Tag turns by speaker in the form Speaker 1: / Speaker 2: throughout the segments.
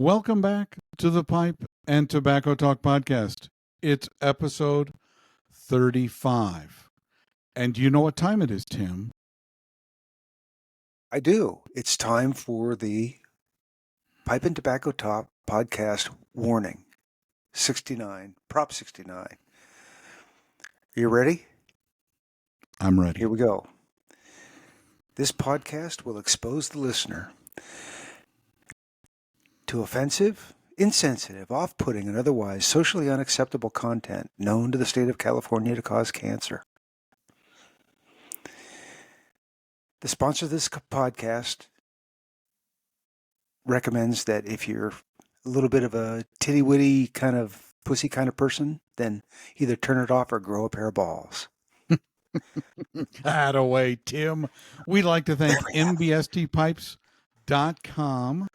Speaker 1: Welcome back to the Pipe and Tobacco Talk podcast. It's episode 35. And do you know what time it is, Tim?
Speaker 2: I do. It's time for the Pipe and Tobacco Talk podcast warning. 69, Prop 69. Are you ready?
Speaker 1: I'm ready.
Speaker 2: Here we go. This podcast will expose the listener to offensive, insensitive, off-putting, and otherwise socially unacceptable content known to the state of California to cause cancer. The sponsor of this podcast recommends that if you're a little bit of a titty-witty kind of pussy kind of person, then either turn it off or grow a pair of balls.
Speaker 1: Away, Tim. We'd like to thank mbstpipes.com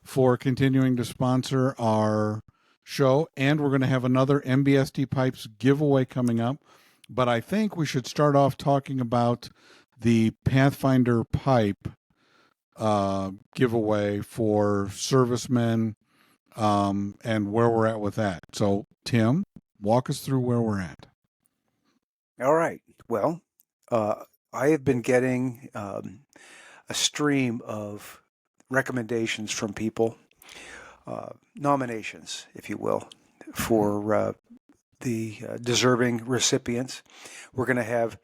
Speaker 1: for continuing to sponsor our show. And we're going to have another MBST Pipes giveaway coming up. But I think we should start off talking about the Pathfinder pipe giveaway for servicemen and where we're at with that. So, Tim, walk us through where we're at.
Speaker 2: All right. Well, I have been getting a stream of recommendations from people, nominations, if you will, for the deserving recipients. We're going to have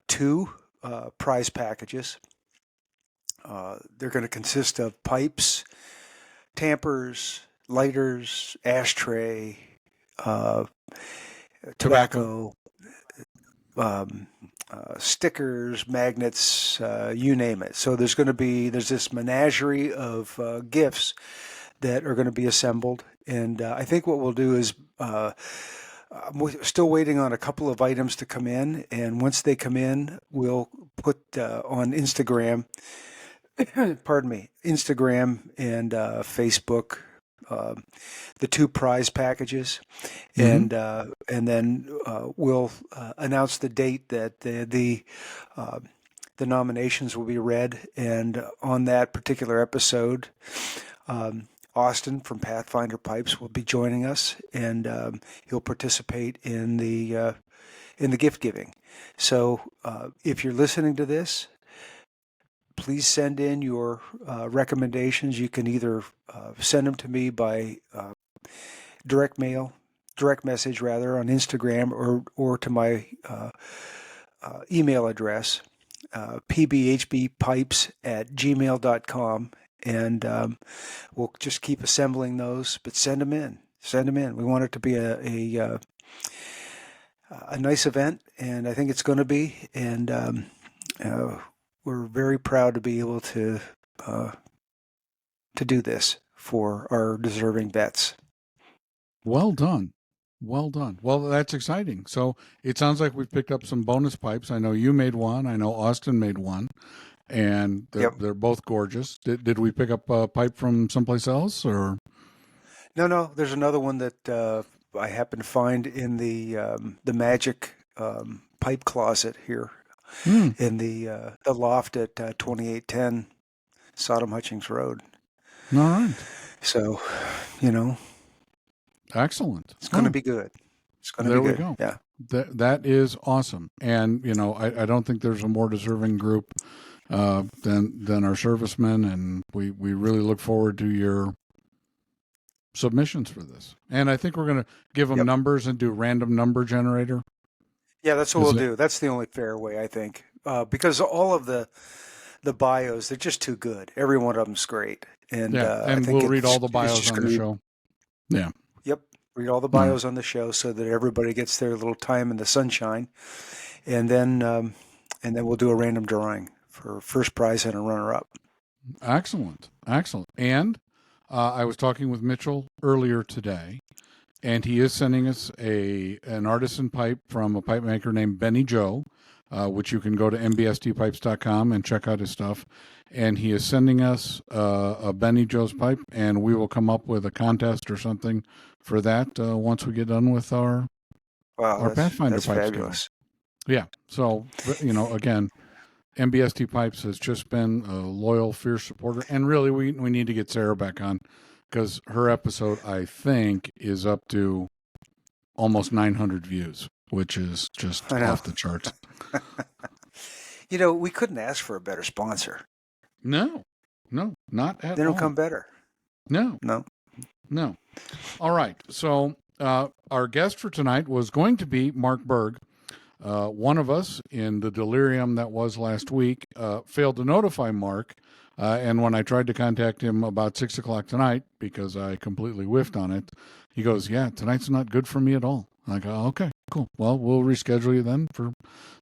Speaker 2: two prize packages. They're going to consist of pipes, tampers, lighters, ashtray, tobacco, stickers, magnets, you name it. So there's this menagerie of gifts that are going to be assembled. And I think what we'll do is I'm still waiting on a couple of items to come in. And once they come in, we'll put on Instagram, Instagram and Facebook, the two prize packages, and then we'll announce the date that the nominations will be read. And on that particular episode, Austin from Pathfinder Pipes will be joining us, and he'll participate in the gift giving. So if you're listening to this, please send in your recommendations. You can either send them to me by direct message rather, on Instagram, or to my email address, pbhbpipes@gmail.com, and we'll just keep assembling those. But send them in. We want it to be a nice event, and I think it's going to be. And we're very proud to be able to do this for our deserving vets.
Speaker 1: Well done. Well, that's exciting. So it sounds like we've picked up some bonus pipes. I know you made one. I know Austin made one. And they're both gorgeous. Did we pick up a pipe from someplace else, or? No.
Speaker 2: There's another one that I happened to find in the magic pipe closet here. In the loft at 2810 Sodom Hutchings Road.
Speaker 1: All right.
Speaker 2: So,
Speaker 1: excellent.
Speaker 2: It's going to be good. It's going to be good.
Speaker 1: There we go.
Speaker 2: Yeah.
Speaker 1: That is awesome. And, I don't think there's a more deserving group than our servicemen. And we really look forward to your submissions for this. And I think we're going to give them numbers and do random number generator.
Speaker 2: Yeah, that's what we'll do. That's the only fair way, I think, because all of the bios, they're just too good. Every one of them's great, and
Speaker 1: I think we'll read all the bios on the show. Yeah.
Speaker 2: Yep, read all the bios on the show so that everybody gets their little time in the sunshine, and then we'll do a random drawing for first prize and a runner-up.
Speaker 1: Excellent. And I was talking with Mitchell earlier today. And he is sending us an artisan pipe from a pipe maker named Benny Joe, which you can go to mbstpipes.com and check out his stuff. And he is sending us a Benny Joe's pipe, and we will come up with a contest or something for that once we get done with our Pathfinder pipes.
Speaker 2: Fabulous.
Speaker 1: Yeah. So, again, MBST Pipes has just been a loyal, fierce supporter. And really, we need to get Sarah back on because her episode, I think, is up to almost 900 views, which is just
Speaker 2: I know.
Speaker 1: off the charts.
Speaker 2: We couldn't ask for a better sponsor.
Speaker 1: No, not at
Speaker 2: They don't
Speaker 1: all.
Speaker 2: come better.
Speaker 1: No. All right. So our guest for tonight was going to be Mark Berg. One of us, in the delirium that was last week, failed to notify Mark. And when I tried to contact him about 6 o'clock tonight, because I completely whiffed on it, he goes, "Yeah, tonight's not good for me at all." I go, "Okay, cool. Well, we'll reschedule you then for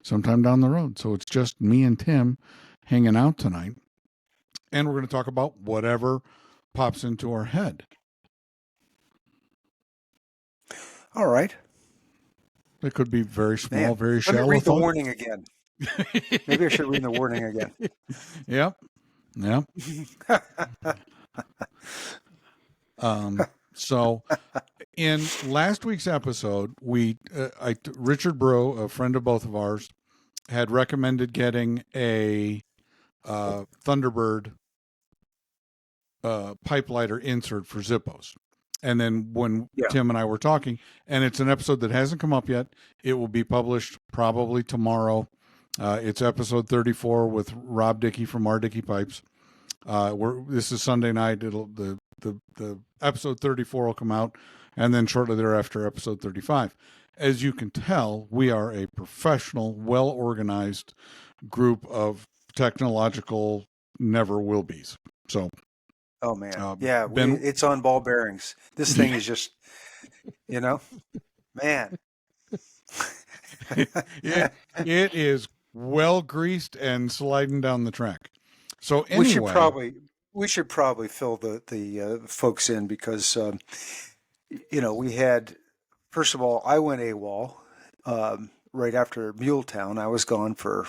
Speaker 1: sometime down the road." So it's just me and Tim hanging out tonight. And we're going to talk about whatever pops into our head.
Speaker 2: All right.
Speaker 1: It could be very small,
Speaker 2: Man,
Speaker 1: very
Speaker 2: let
Speaker 1: shallow.
Speaker 2: me read the warning again. Maybe I should read the warning again.
Speaker 1: Yep. So in last week's episode, Richard Bro, a friend of both of ours, had recommended getting a Thunderbird pipe lighter insert for Zippos. And then when Tim and I were talking, and it's an episode that hasn't come up yet, it will be published probably tomorrow. It's episode 34 with Rob Dickey from R Dickey Pipes. This is Sunday night. The episode 34 will come out, and then shortly thereafter, episode 35. As you can tell, we are a professional, well-organized group of technological never-will-be's. So,
Speaker 2: oh man, it's on ball bearings. This thing is just, man.
Speaker 1: it is well greased and sliding down the track. So anyway,
Speaker 2: we should probably fill the folks in because we had, first of all, I went AWOL right after Muletown. I was gone for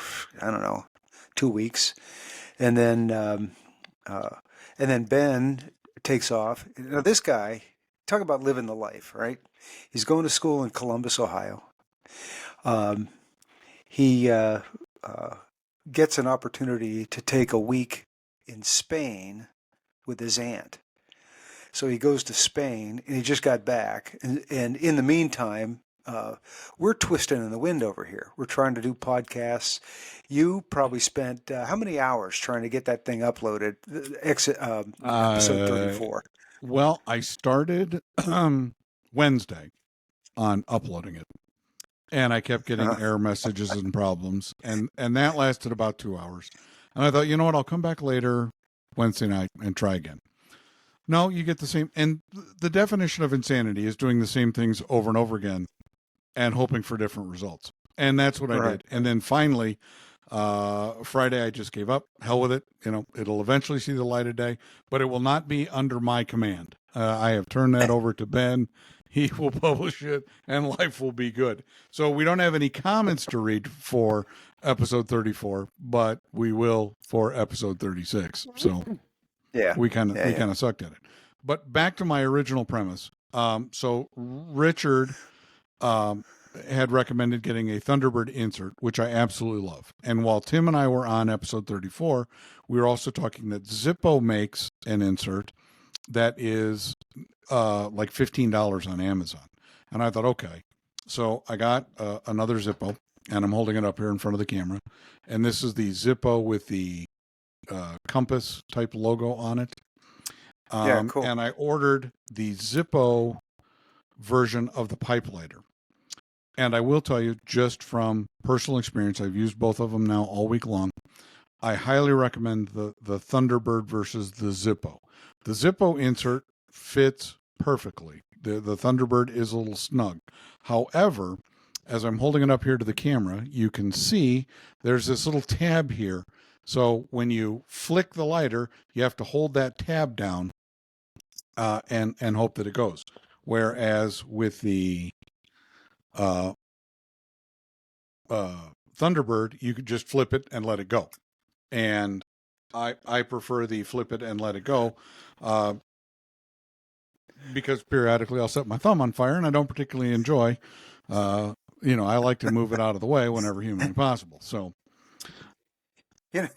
Speaker 2: 2 weeks, and then Ben takes off. Now this guy, talk about living the life, right? He's going to school in Columbus, Ohio. He gets an opportunity to take a week in Spain with his aunt. So he goes to Spain, and he just got back. And in the meantime, we're twisting in the wind over here. We're trying to do podcasts. You probably spent how many hours trying to get that thing uploaded? Episode 34.
Speaker 1: Well, I started Wednesday on uploading it. And I kept getting error messages and problems. And that lasted about 2 hours. And I thought, you know what, I'll come back later Wednesday night and try again. No, you get the same. And the definition of insanity is doing the same things over and over again and hoping for different results. And that's what I did. And then finally, Friday, I just gave up. Hell with it. It'll eventually see the light of day, but it will not be under my command. I have turned that over to Ben. He will publish it, and life will be good. So we don't have any comments to read for episode 34, but we will for episode 36. So we kind of sucked at it. But back to my original premise. So Richard had recommended getting a Thunderbird insert, which I absolutely love. And while Tim and I were on episode 34, we were also talking that Zippo makes an insert that is like $15 on Amazon. And I thought, okay. So I got another Zippo, and I'm holding it up here in front of the camera. And this is the Zippo with the compass type logo on it. Cool. And I ordered the Zippo version of the pipe lighter. And I will tell you, just from personal experience, I've used both of them now all week long. I highly recommend the Thunderbird versus the Zippo. The Zippo insert fits perfectly. The Thunderbird is a little snug. However, as I'm holding it up here to the camera, you can see there's this little tab here. So when you flick the lighter, you have to hold that tab down and hope that it goes. Whereas with the Thunderbird, you could just flip it and let it go. And I prefer the flip it and let it go because periodically I'll set my thumb on fire, and I don't particularly enjoy, I like to move it out of the way whenever humanly possible. So
Speaker 2: you're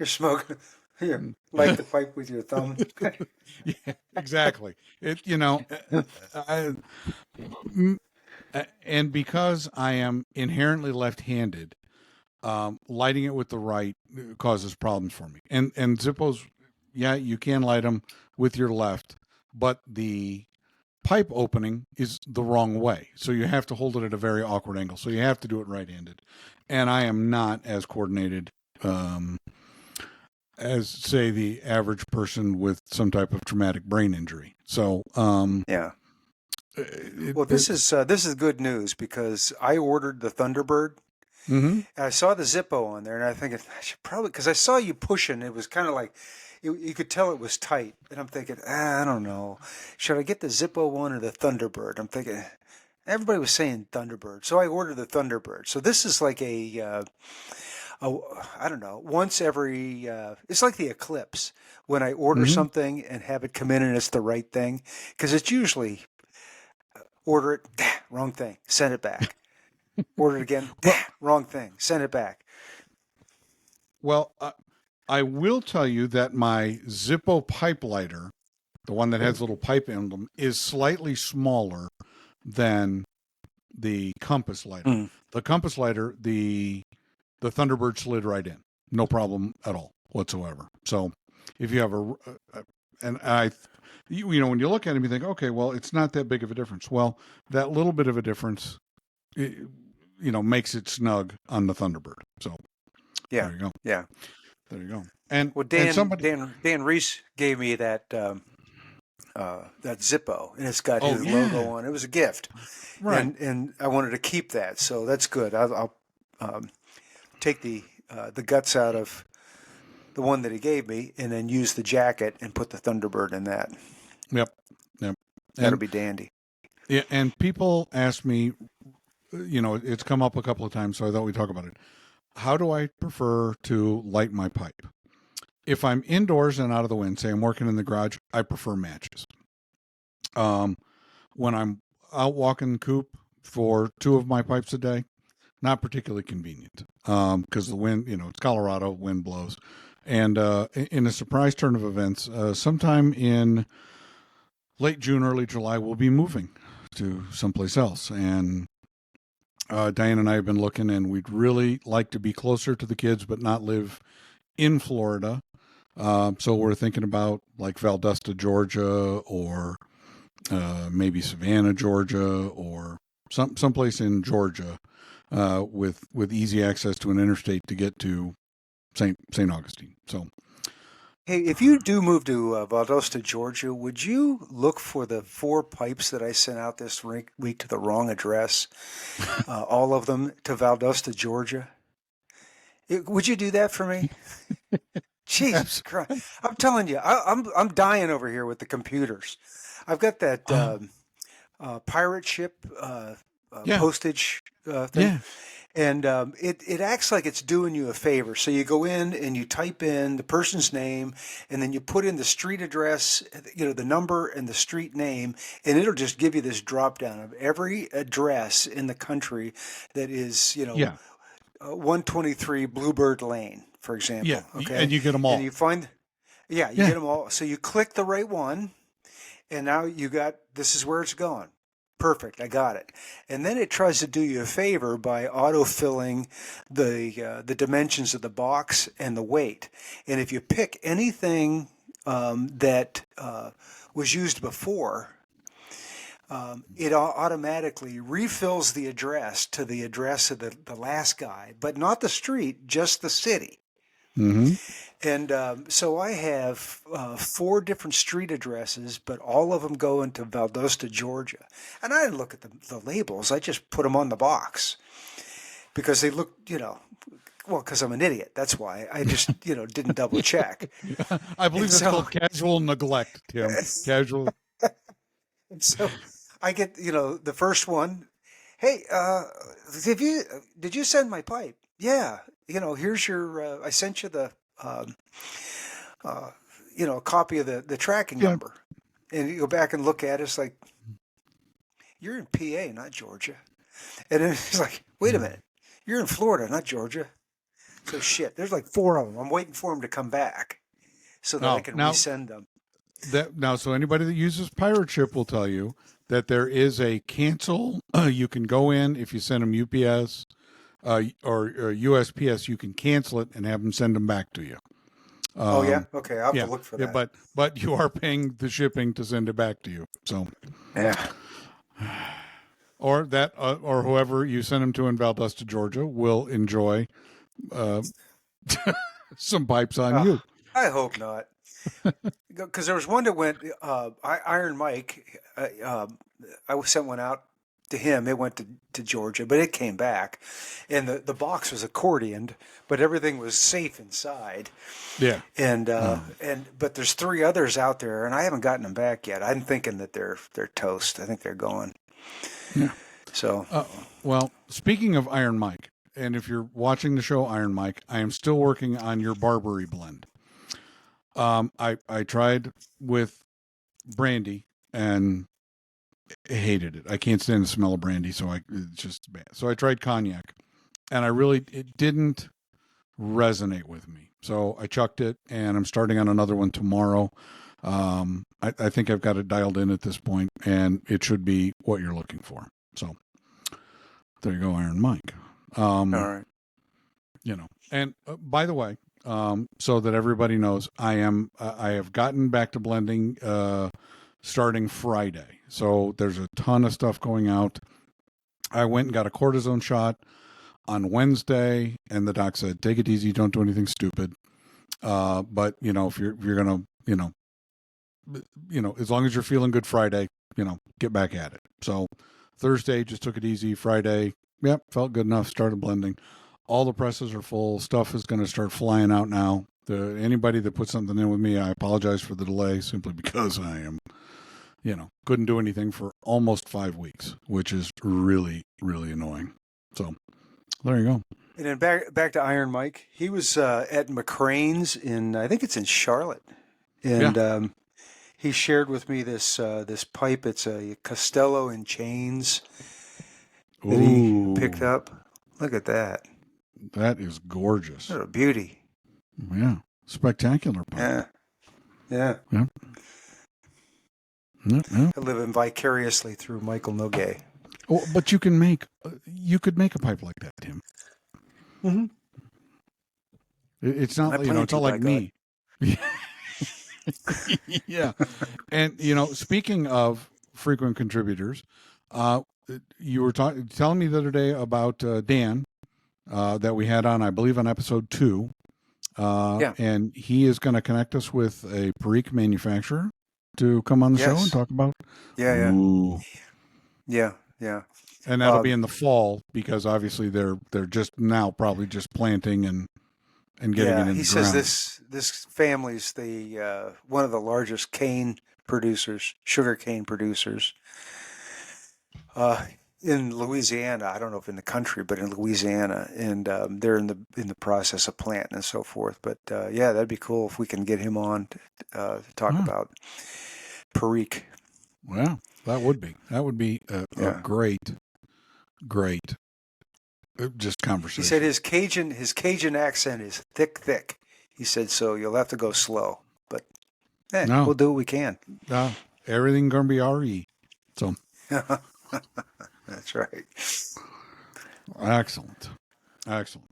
Speaker 2: smoking Here, light the pipe with your thumb.
Speaker 1: Yeah, exactly. I, mm, and because I am inherently left-handed, lighting it with the right causes problems for me. And Zippos, yeah, you can light them with your left, but the pipe opening is the wrong way. So you have to hold it at a very awkward angle. So you have to do it right-handed. And I am not as coordinated as, say, the average person with some type of traumatic brain injury. So
Speaker 2: Yeah. Well, this is good news because I ordered the Thunderbird.
Speaker 1: mm-hmm.
Speaker 2: And I saw the Zippo on there, and I think I should probably, because I saw you pushing. It was kind of like you could tell it was tight, and I'm thinking, I don't know, should I get the Zippo one or the Thunderbird? I'm thinking everybody was saying Thunderbird, so I ordered the Thunderbird. So this is like I don't know, once every. It's like the Eclipse when I order
Speaker 1: Mm-hmm.
Speaker 2: something and have it come in and it's the right thing, because it's usually order it, wrong thing, send it back. Order it again,
Speaker 1: Well,
Speaker 2: wrong thing, send it back.
Speaker 1: well, I will tell you that my Zippo pipe lighter, the one that has a little pipe emblem, is slightly smaller than the compass lighter.
Speaker 2: Mm.
Speaker 1: The compass lighter, the Thunderbird slid right in, no problem at all whatsoever. So if you have and when you look at him, you think, okay, well, it's not that big of a difference. Well, that little bit of a difference, makes it snug on the Thunderbird. So
Speaker 2: Yeah,
Speaker 1: there you go.
Speaker 2: yeah.
Speaker 1: There you go. And
Speaker 2: Well,
Speaker 1: and somebody,
Speaker 2: Dan Reese gave me that that Zippo, and it's got
Speaker 1: oh
Speaker 2: his logo
Speaker 1: yeah,
Speaker 2: on. It was a gift,
Speaker 1: right.
Speaker 2: and I wanted to keep that, so that's good. I'll take the guts out of the one that he gave me, and then use the jacket and put the Thunderbird in that.
Speaker 1: Yep, yep.
Speaker 2: That'll
Speaker 1: And
Speaker 2: be dandy.
Speaker 1: yeah, and people ask me, it's come up a couple of times, so I thought we'd talk about it. How do I prefer to light my pipe? If I'm indoors and out of the wind, say I'm working in the garage, I prefer matches. When I'm out walking the coop for 2 of my pipes a day, not particularly convenient because the wind, it's Colorado, wind blows. And in a surprise turn of events, sometime in late June, early July, we'll be moving to someplace else. And Diane and I have been looking, and we'd really like to be closer to the kids, but not live in Florida. So we're thinking about like Valdosta, Georgia, or maybe Savannah, Georgia, or someplace in Georgia with easy access to an interstate to get to St. Augustine. So,
Speaker 2: Hey, if you do move to Valdosta, Georgia, would you look for the 4 pipes that I sent out this week to the wrong address? All of them to Valdosta, Georgia. Would you do that for me? Jesus Christ! I'm telling you, I'm dying over here with the computers. I've got that pirate ship
Speaker 1: yeah,
Speaker 2: postage thing.
Speaker 1: yeah,
Speaker 2: And it acts like it's doing you a favor. So you go in and you type in the person's name, and then you put in the street address, the number and the street name, and it'll just give you this drop down of every address in the country that is,
Speaker 1: yeah,
Speaker 2: 123 Bluebird Lane, for example.
Speaker 1: yeah,
Speaker 2: Okay,
Speaker 1: and you get them
Speaker 2: and
Speaker 1: all.
Speaker 2: you find, yeah, you
Speaker 1: Yeah,
Speaker 2: get them all. So you click the right one, and now this is where it's going. Perfect, I got it. And then it tries to do you a favor by autofilling the dimensions of the box and the weight. And if you pick anything that was used before, it automatically refills the address to the address of the last guy, but not the street, just the city.
Speaker 1: mm-hmm.
Speaker 2: And so I have 4 different street addresses, but all of them go into Valdosta, Georgia. And I didn't look at the labels. I just put them on the box because they look, well, because I'm an idiot. That's why I just, didn't double check.
Speaker 1: I believe
Speaker 2: And
Speaker 1: that's
Speaker 2: so,
Speaker 1: called casual neglect, Tim. Casual.
Speaker 2: and so I get, the first one. Hey, did you send my pipe? Yeah. Here's your. I sent you the. A copy of the tracking
Speaker 1: Yeah.
Speaker 2: number. And you go back and look at it, it's like, you're in PA, not Georgia. And then it's like, wait a minute, you're in Florida, not Georgia. So shit, there's like 4 of them. I'm waiting for them to come back. so that I can
Speaker 1: now
Speaker 2: resend them.
Speaker 1: so anybody that uses Pirate Ship will tell you that there is a cancel. You can go in if you send them UPS or USPS. You can cancel it and have them send them back to you.
Speaker 2: Oh yeah, okay. I'll have to look for that.
Speaker 1: But you are paying the shipping to send it back to you. So
Speaker 2: yeah.
Speaker 1: or whoever you send them to in Valdosta, Georgia, will enjoy some pipes on you.
Speaker 2: I hope not. Because there was one that went, Iron Mike, I sent one out to him. It went to Georgia, but it came back. And the box was accordioned, but everything was safe inside.
Speaker 1: Yeah.
Speaker 2: But there's 3 others out there, and I haven't gotten them back yet. I'm thinking that they're toast. I think they're gone.
Speaker 1: Yeah.
Speaker 2: So.
Speaker 1: Well, speaking of Iron Mike, and if you're watching the show Iron Mike, I am still working on your Barbary blend. I tried with brandy and hated it. I can't stand the smell of brandy, so it's just bad. So I tried cognac, and it didn't resonate with me. So I chucked it, and I'm starting on another one tomorrow. I think I've got it dialed in at this point, and it should be what you're looking for. So there you go, Iron Mike.
Speaker 2: All right.
Speaker 1: And by the way, so that everybody knows, I have gotten back to blending starting Friday. So there's a ton of stuff going out. I went and got a cortisone shot on Wednesday, and the doc said, "Take it easy, don't do anything stupid." But if you're gonna, as long as you're feeling good Friday, get back at it. So Thursday, just took it easy. Friday, felt good enough. Started blending. All the presses are full. Stuff is going to start flying out now. Anybody that puts something in with me, I apologize for the delay, simply because I am, couldn't do anything for almost 5 weeks, which is really, really annoying. So there you go.
Speaker 2: And then back to Iron Mike. He was at McCrane's I think it's in Charlotte, and he shared with me this pipe. It's a Costello in chains that he picked up. Look at that.
Speaker 1: That is gorgeous.
Speaker 2: What a beauty.
Speaker 1: Yeah. Spectacular pipe.
Speaker 2: Yeah.
Speaker 1: Yeah.
Speaker 2: I live vicariously through Michael Noguet.
Speaker 1: Oh, but you could make a pipe like that, Tim.
Speaker 2: Mm-hmm.
Speaker 1: It's not, it's not like me. Yeah. And, speaking of frequent contributors, you were telling me the other day about Dan, that we had on, I believe, on episode 2. And he is going to connect us with a Perique manufacturer to come on the show and talk about.
Speaker 2: Yeah.
Speaker 1: And that'll be in the fall, because obviously they're just now probably just planting and getting it in the ground.
Speaker 2: He says this family's one of the largest sugar cane producers. In Louisiana, I don't know if in the country, but in Louisiana, and they're in the process of planting and so forth. But that'd be cool if we can get him on to talk about Perique.
Speaker 1: Well, that would be a great just conversation.
Speaker 2: He said his Cajun accent is thick. He said, so you'll have to go slow, but we'll do what we can.
Speaker 1: Everything gonna be RE. So.
Speaker 2: That's right.
Speaker 1: Excellent.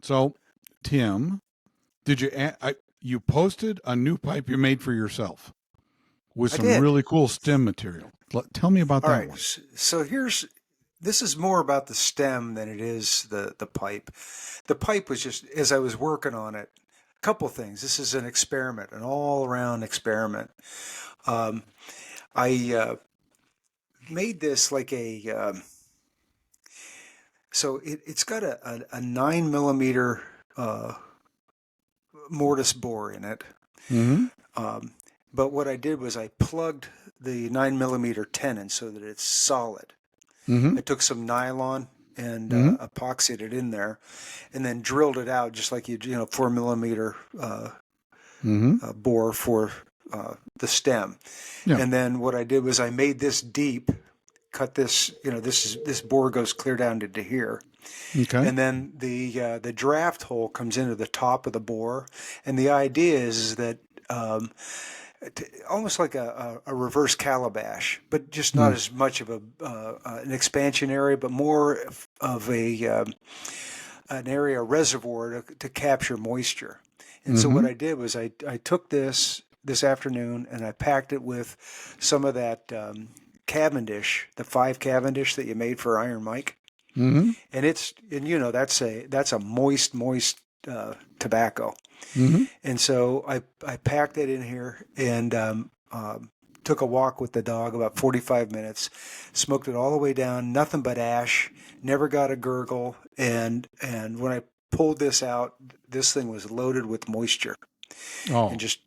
Speaker 1: So, Tim, did you posted a new pipe you made for yourself with some really cool stem material? Tell me about that.
Speaker 2: All right. So this is more about the stem than it is the pipe. The pipe was just, as I was working on it, a couple things. This is an experiment, an all-around experiment. I made this like a so it's got a 9mm mortise bore in it.
Speaker 1: Mm-hmm.
Speaker 2: But what I did was I plugged the 9mm tenon so that it's solid.
Speaker 1: Mm-hmm.
Speaker 2: I took some nylon and epoxied it in there, and then drilled it out just like 4mm bore for the stem. Yeah. And then what I did was I made this deep, cut this, this bore goes clear down to here.
Speaker 1: Okay.
Speaker 2: And then the draft hole comes into the top of the bore, and the idea is that almost like a reverse calabash, but just not as much of an expansion area, but more of an area, a reservoir to capture moisture. And so what I did was I took this afternoon and I packed it with some of that Cavendish, the 5 Cavendish that you made for Iron Mike.
Speaker 1: Mm-hmm.
Speaker 2: And you know that's a moist tobacco.
Speaker 1: Mm-hmm.
Speaker 2: And so I packed it in here and took a walk with the dog about 45 minutes, smoked it all the way down, nothing but ash, never got a gurgle, and when I pulled this out, this thing was loaded with moisture,
Speaker 1: Oh,
Speaker 2: and just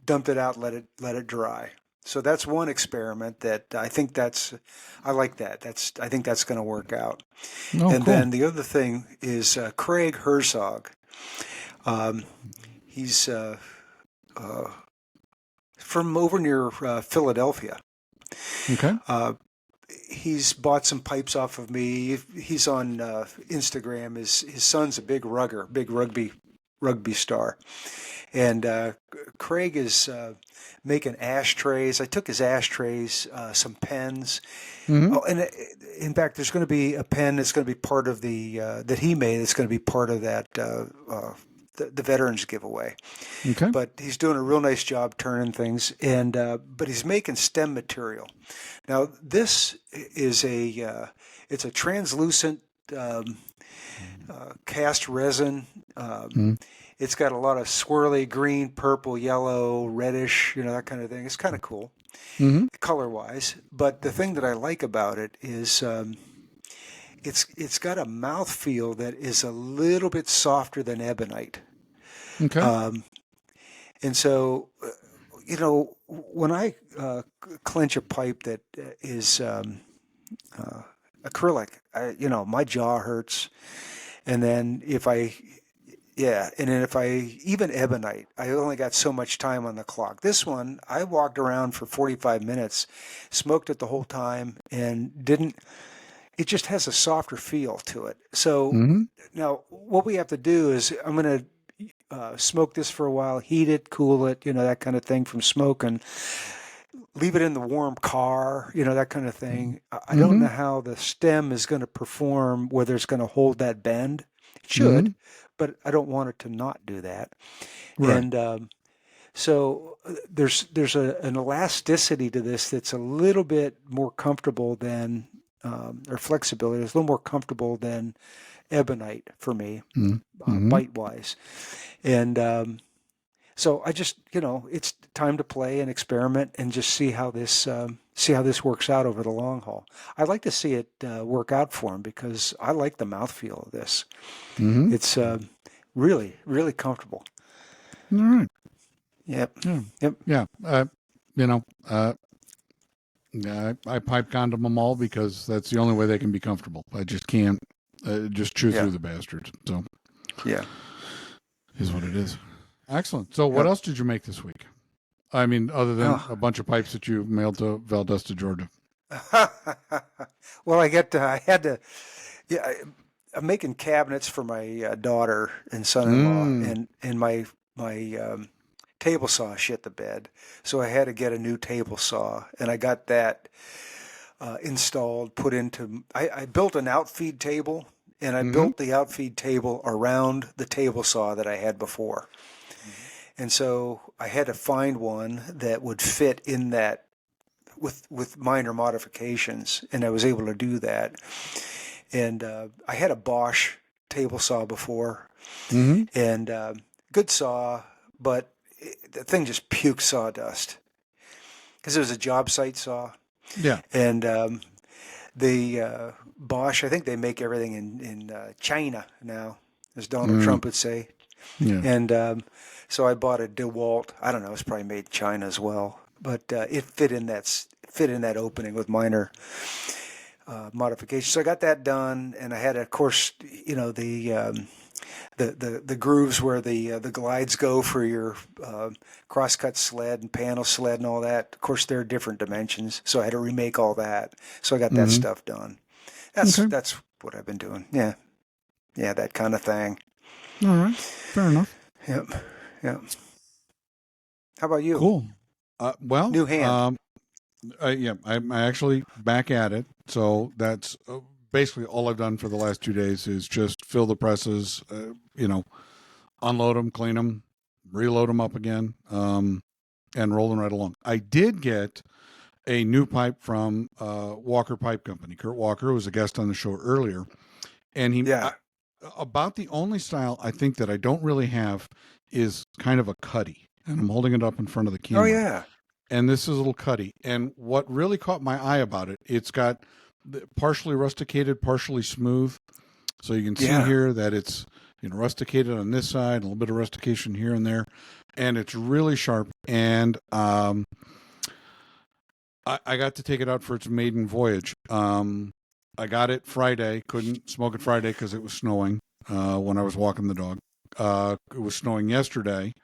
Speaker 2: dumped it out, let it dry. So that's one experiment that I like that. I think that's going to work out. And
Speaker 1: cool.
Speaker 2: then the other thing is Craig Herzog. He's from over near Philadelphia.
Speaker 1: Okay.
Speaker 2: He's bought some pipes off of me. He's on Instagram. His son's a big rugby star, and Craig is making ashtrays. I took his ashtrays, some pens.
Speaker 1: Mm-hmm.
Speaker 2: Oh, and in fact, there's going to be a pen that's going to be part of the that he made. It's going to be part of that the veterans giveaway.
Speaker 1: Okay.
Speaker 2: But he's doing a real nice job turning things, and but he's making stem material. Now this is it's a translucent cast resin. It's got a lot of swirly green, purple, yellow, reddish, that kind of thing. It's kind of cool, color-wise. But the thing that I like about it is it's got a mouthfeel that is a little bit softer than ebonite.
Speaker 1: Okay.
Speaker 2: And so, when I clench a pipe that is acrylic, my jaw hurts. And then if I even ebonite, I only got so much time on the clock. This one, I walked around for 45 minutes, smoked it the whole time, and it just has a softer feel to it. So now what we have to do is I'm going to smoke this for a while, heat it, cool it, that kind of thing from smoking. Leave it in the warm car, that kind of thing. I don't know how the stem is going to perform, whether it's going to hold that bend. It should, but I don't want it to not do that.
Speaker 1: Right.
Speaker 2: And so there's an elasticity to this that's a little bit more comfortable than, or flexibility. It's a little more comfortable than ebonite for me, bite-wise. And so I just, it's time to play and experiment and just see how this works out over the long haul. I'd like to see it work out for him because I like the mouthfeel of this. It's really, really comfortable.
Speaker 1: All right.
Speaker 2: Yep.
Speaker 1: Yeah.
Speaker 2: Yep.
Speaker 1: Yeah. I pipe condom them all because that's the only way they can be comfortable. I just can't just chew through the bastards. So
Speaker 2: yeah,
Speaker 1: is what it is. Excellent. So what else did you make this week? I mean, other than a bunch of pipes that you mailed to Valdosta, Georgia.
Speaker 2: Well, I'm making cabinets for my daughter and son-in-law, and my table saw shit the bed, so I had to get a new table saw, and I got that installed, put into. I built an outfeed table, and I built the outfeed table around the table saw that I had before. And so I had to find one that would fit in that with minor modifications, and I was able to do that. And I had a Bosch table saw before, and good saw, but the thing just puked sawdust because it was a job site saw.
Speaker 1: Yeah.
Speaker 2: And the Bosch, I think they make everything in China now, as Donald Trump would say.
Speaker 1: Yeah.
Speaker 2: And so I bought a DeWalt. I don't know. It's probably made in China as well, but it fit in that opening with minor modifications. So I got that done, and I had, of course, the grooves where the glides go for your crosscut sled and panel sled and all that. Of course, they're different dimensions, so I had to remake all that. So I got that stuff done. That's what I've been doing. Yeah, that kind of thing.
Speaker 1: All right, fair enough.
Speaker 2: Yep. How about you?
Speaker 1: Cool. Well,
Speaker 2: New hand.
Speaker 1: yeah, I'm actually back at it. So that's basically all I've done for the last 2 days is just fill the presses, unload them, clean them, reload them up again, and rolling right along. I did get a new pipe from Walker Pipe Company. Kurt Walker was a guest on the show earlier, and
Speaker 2: Yeah.
Speaker 1: about the only style I think that I don't really have is kind of a cutty, and I'm holding it up in front of the camera.
Speaker 2: Oh yeah.
Speaker 1: And this is a little cutty. And what really caught my eye about it, it's got partially rusticated, partially smooth. So you can see here that it's rusticated on this side, a little bit of rustication here and there, and it's really sharp. And I got to take it out for its maiden voyage. I got it Friday, couldn't smoke it Friday because it was snowing when I was walking the dog. It was snowing yesterday.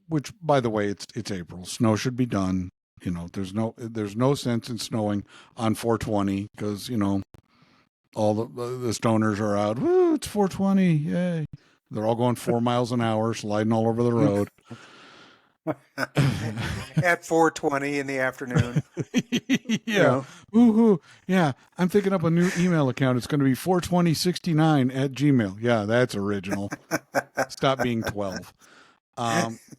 Speaker 1: Which, by the way, it's April. Snow should be done. There's no sense in snowing on 420 because all the stoners are out. Woo! It's 420! Yay! They're all going 4 miles an hour, sliding all over the road.
Speaker 2: At 4:20 in the afternoon.
Speaker 1: Yeah. Woohoo! Yeah, I'm thinking up a new email account. It's going to be 42069@gmail. Yeah, that's original. Stop being 12.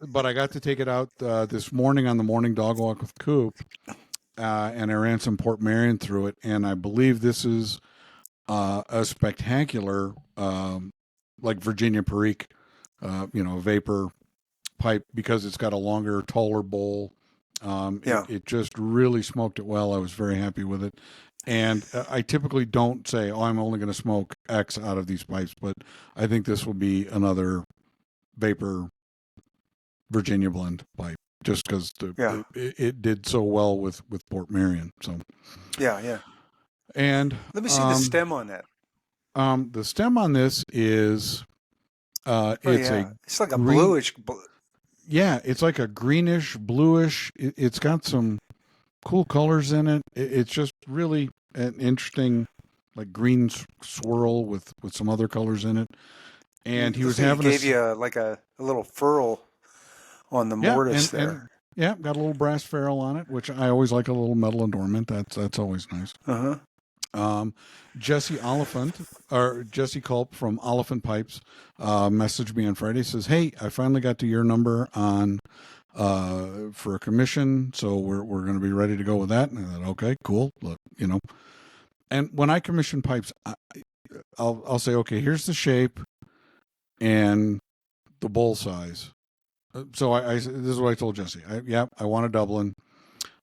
Speaker 1: But I got to take it out this morning on the morning dog walk with Coop, and I ran some Port Marion through it, and I believe this is a spectacular, like Virginia Perique, vapor pipe because it's got a longer, taller bowl. It just really smoked it well. I was very happy with it. And I typically don't say, I'm only going to smoke X out of these pipes, but I think this will be another vapor Virginia blend pipe just because it did so well with Port Marion. So
Speaker 2: yeah.
Speaker 1: And
Speaker 2: let me see the stem on that.
Speaker 1: The stem on this is
Speaker 2: it's like a bluish.
Speaker 1: Yeah, it's like a greenish, bluish. It's got some cool colors in it. It's just really an interesting, like green swirl with some other colors in it. And he was having
Speaker 2: gave you like a little furl on the mortise there.
Speaker 1: And, got a little brass ferrule on it, which I always like a little metal adornment. That's always nice. Jesse Culp from Oliphant Pipes messaged me on Friday. Says, "Hey, I finally got to your number on for a commission, so we're going to be ready to go with that." And I thought, okay, cool. Look, and when I commission pipes, I'll say, okay, here's the shape and the bowl size. So this is what I told Jesse. I want a Dublin.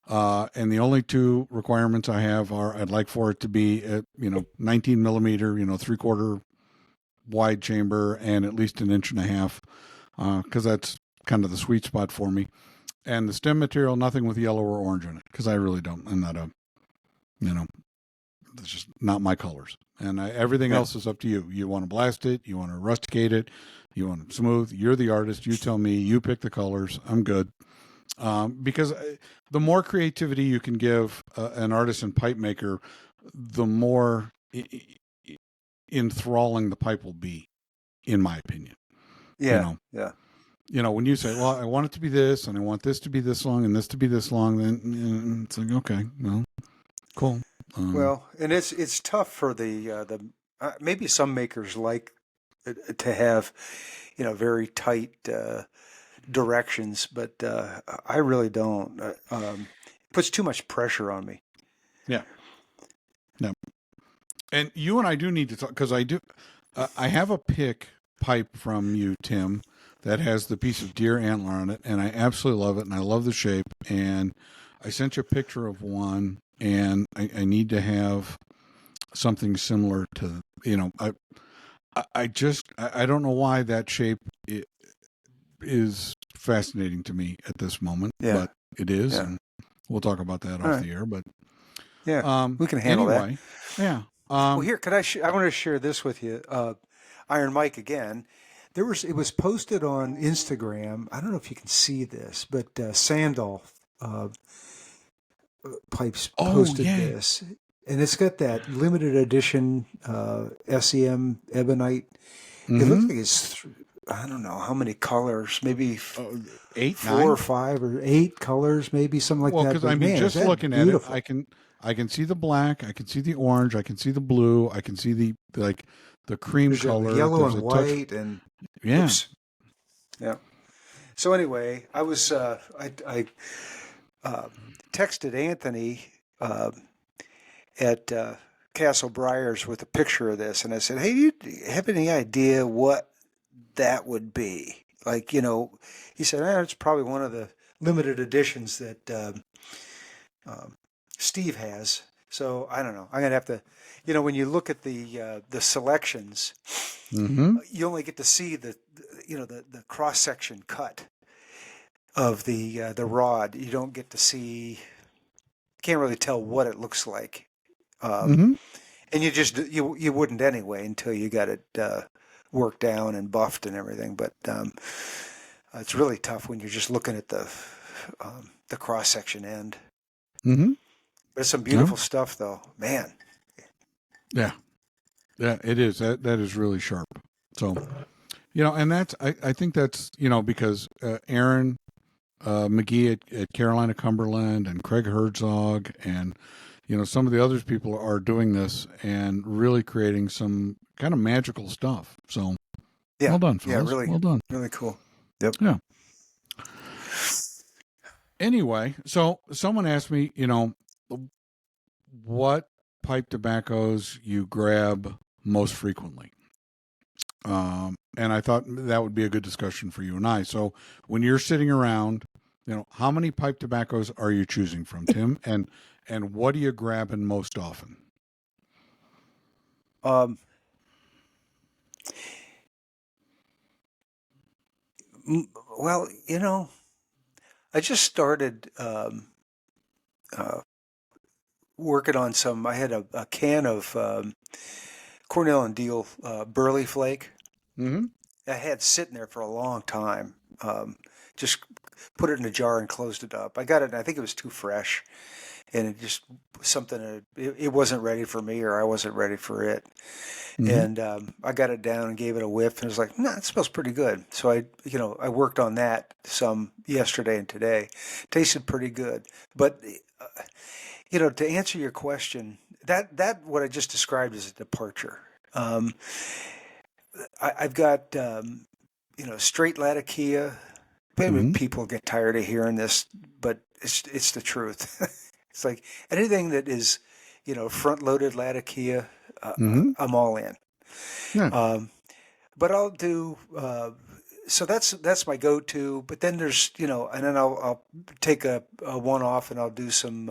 Speaker 1: And the only two requirements I have are I'd like for it to be at 19 millimeter, 3/4 wide chamber and at least 1.5 inches, because that's kind of the sweet spot for me. And the stem material, nothing with yellow or orange in it, because I really don't. I'm not it's just not my colors. And everything else is up to you. You want to blast it, you want to rusticate it, you want it smooth. You're the artist. You tell me. You pick the colors. I'm good. Because the more creativity you can give an artisan pipe maker, the more enthralling the pipe will be, in my opinion.
Speaker 2: Yeah.
Speaker 1: When you say, well, I want it to be this, and I want this to be this long, and this to be this long, then it's like, okay, well, cool.
Speaker 2: And it's tough for the maybe some makers like to have, very tight directions, but I really don't. It puts too much pressure on me.
Speaker 1: Yeah. And you and I do need to talk, because I do. I have a pick pipe from you, Tim, that has the piece of deer antler on it, and I absolutely love it, and I love the shape. And I sent you a picture of one, and I need to have something similar to, I don't know why that shape is fascinating to me at this moment, but it is, and we'll talk about that off the air. But
Speaker 2: we can handle that.
Speaker 1: Yeah.
Speaker 2: Well, here, I want to share this with you. Iron Mike again. It was posted on Instagram. I don't know if you can see this, but Sandal Pipes posted this, and it's got that limited edition SEM ebonite. It looks like it's I don't know how many colors, maybe
Speaker 1: 8,
Speaker 2: four
Speaker 1: 9.
Speaker 2: or 5 or 8 colors, maybe something like
Speaker 1: Well,
Speaker 2: that.
Speaker 1: because
Speaker 2: But
Speaker 1: I mean,
Speaker 2: man, is
Speaker 1: just
Speaker 2: that
Speaker 1: looking at it,
Speaker 2: beautiful.
Speaker 1: I can see the black, I can see the orange, I can see the blue, I can see the like the cream
Speaker 2: There's a
Speaker 1: color.
Speaker 2: yellow
Speaker 1: There's
Speaker 2: and
Speaker 1: a touch.
Speaker 2: white and
Speaker 1: Yeah.
Speaker 2: oops. Yeah. So anyway, I was I texted Anthony uh, at Castle Briars with a picture of this, and I said, "Hey, you have any idea what that would be?" Like, he said, "It's probably one of the limited editions that Steve has." So I don't know. I'm gonna have to, when you look at the selections,
Speaker 1: Mm-hmm.
Speaker 2: you only get to see the cross section cut of the rod. You don't get to see. Can't really tell what it looks like. Um,
Speaker 1: Mm-hmm.
Speaker 2: and you wouldn't anyway until you got it worked down and buffed and everything. But it's really tough when you're just looking at the cross section end.
Speaker 1: Mm-hmm.
Speaker 2: But it's some
Speaker 1: Yeah.
Speaker 2: beautiful stuff, though, man.
Speaker 1: Yeah. Yeah. It is. That is really sharp. So, and that's I think that's because Aaron McGee at Carolina Cumberland and Craig Herzog and some of the others people are doing this and really creating some kind of magical stuff. So
Speaker 2: Yeah,
Speaker 1: well done,
Speaker 2: yeah,
Speaker 1: fellas.
Speaker 2: really,
Speaker 1: Well done.
Speaker 2: really cool. Yep.
Speaker 1: Yeah. Anyway, so someone asked me, what pipe tobaccos you grab most frequently. And I thought that would be a good discussion for you and I. So when you're sitting around, how many pipe tobaccos are you choosing from, Tim? And what are you grabbing most often?
Speaker 2: Um, well, I just started uh, working on some. I had a can of Cornell and Deal Burley Flake.
Speaker 1: Mm-hmm.
Speaker 2: I had sitting there for a long time. Just put it in a jar and closed it up. I got it, and I think it was too fresh, and it just something. It wasn't ready for me, or I wasn't ready for it.
Speaker 1: Mm-hmm.
Speaker 2: And I got it down and gave it a whiff, and it was like, nah, it smells pretty good. So I worked on that some yesterday and today. Tasted pretty good, but to answer your question, that what I just described is a departure. Um, I've got straight Latakia. Maybe
Speaker 1: Mm-hmm.
Speaker 2: people get tired of hearing this, but it's the truth. It's like anything that is, front loaded Latakia,
Speaker 1: Mm-hmm.
Speaker 2: I'm all in.
Speaker 1: Yeah.
Speaker 2: Um, but I'll do. So that's my go-to. But then there's and then I'll take a one off and I'll do some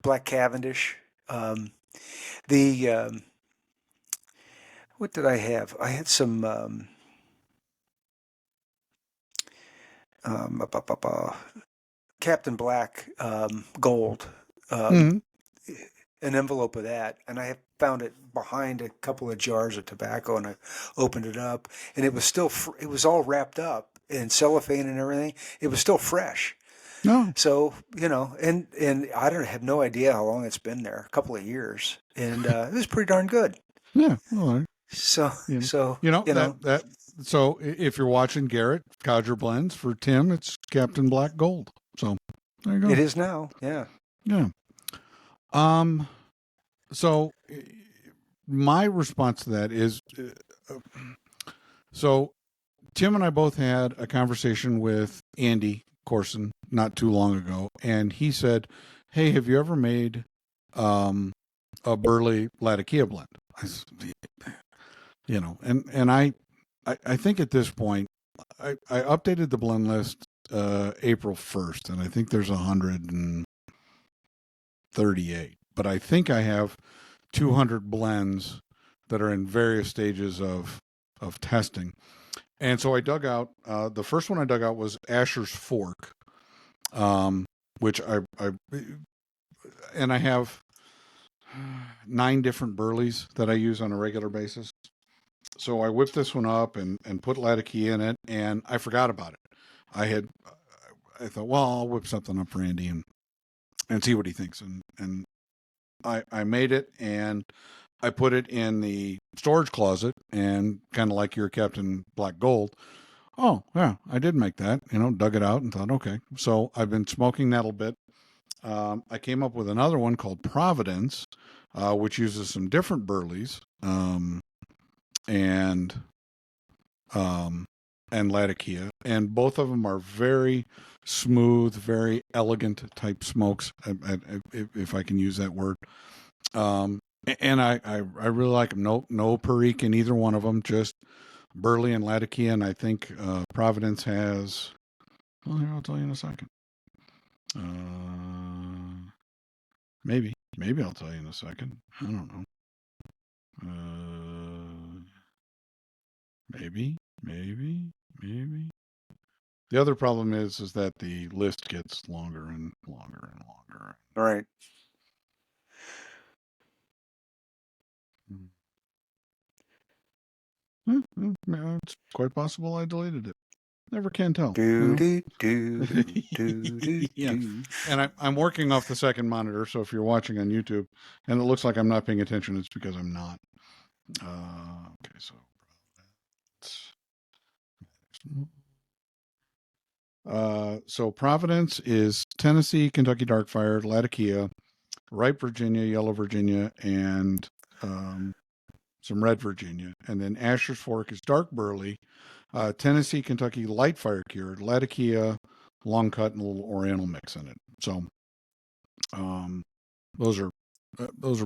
Speaker 2: Black Cavendish. Um, the What did I have? I had some um, uh, uh, uh, Captain Black gold. Um,
Speaker 1: Mm-hmm.
Speaker 2: an envelope of that, and I found it behind a couple of jars of tobacco, and I opened it up, and it was still it was all wrapped up in cellophane and everything. It was still fresh.
Speaker 1: No.
Speaker 2: So and I don't have no idea how long it's been there, a couple of years, and it was pretty darn good.
Speaker 1: Yeah. Well,
Speaker 2: So
Speaker 1: you know,
Speaker 2: so
Speaker 1: that. So if you're watching Garrett Codger blends for Tim, it's Captain Black Gold. So there you
Speaker 2: it
Speaker 1: go.
Speaker 2: is now. Yeah.
Speaker 1: Yeah. Um. So my response to that is, so Tim and I both had a conversation with Andy Corson not too long ago, and he said, "Hey, have you ever made a Burley Latakia blend?" And I think at this point, I updated the blend list April 1st, and I think there's 138, but I think I have 200 blends that are in various stages of testing. And so I dug out the first one I dug out was Asher's Fork, which I have 9 different Burleys that I use on a regular basis. So I whipped this one up and put Latakia in it, and I forgot about it. I thought, well, I'll whip something up for Andy and see what he thinks. And I made it, and I put it in the storage closet, and kind of like your Captain Black Gold. Oh, yeah, I did make that, dug it out and thought, okay. So I've been smoking that a little bit. I came up with another one called Providence, which uses some different burleys, and Latakia, and both of them are very smooth, very elegant type smokes, if I can use that word. And I really like them. No Perique in either one of them, just Burley and Latakia, and I think Providence has. Well, here I'll tell you in a second. Maybe I'll tell you in a second. I don't know. Maybe. The other problem is that the list gets longer and longer and longer.
Speaker 2: All right.
Speaker 1: It's quite possible I deleted it. Never can tell.
Speaker 2: Yeah.
Speaker 1: And I'm working off the second monitor, so if you're watching on YouTube and it looks like I'm not paying attention, it's because I'm not. Okay, so Providence is Tennessee, Kentucky Dark Fired, Latakia, Ripe Virginia, Yellow Virginia, and some Red Virginia. And then Asher's Fork is Dark Burley, Tennessee, Kentucky Light Fire Cured, Latakia, Long Cut, and a little Oriental mix in it. So those are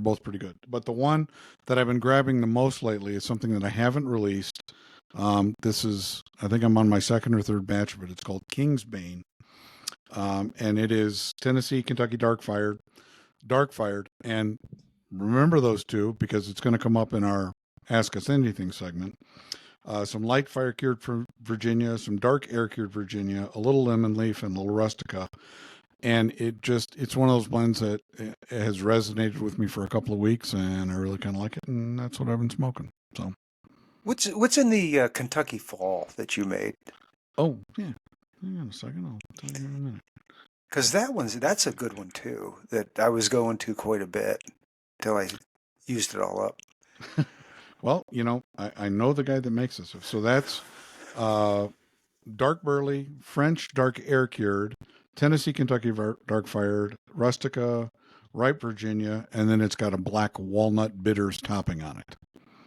Speaker 1: both pretty good. But the one that I've been grabbing the most lately is something that I haven't released. This is, I think I'm on my second or third batch, but it's called Kingsbane. And it is Tennessee, Kentucky Dark Fired. And remember those two because it's going to come up in our Ask Us Anything segment. Some light fire cured from Virginia, some dark air cured Virginia, a little lemon leaf, and a little rustica. And it's one of those blends that has resonated with me for a couple of weeks, and I really kind of like it, and that's what I've been smoking. So,
Speaker 2: what's in the Kentucky Fall that you made?
Speaker 1: Oh yeah, hang on a second, I'll tell you in a minute.
Speaker 2: Because that's a good one too. That I was going to quite a bit until I used it all up.
Speaker 1: Well, I know the guy that makes this. So that's Dark Burley, French Dark Air Cured, Tennessee, Kentucky Dark Fired, Rustica, Ripe Virginia, and then it's got a black walnut bitters topping on it.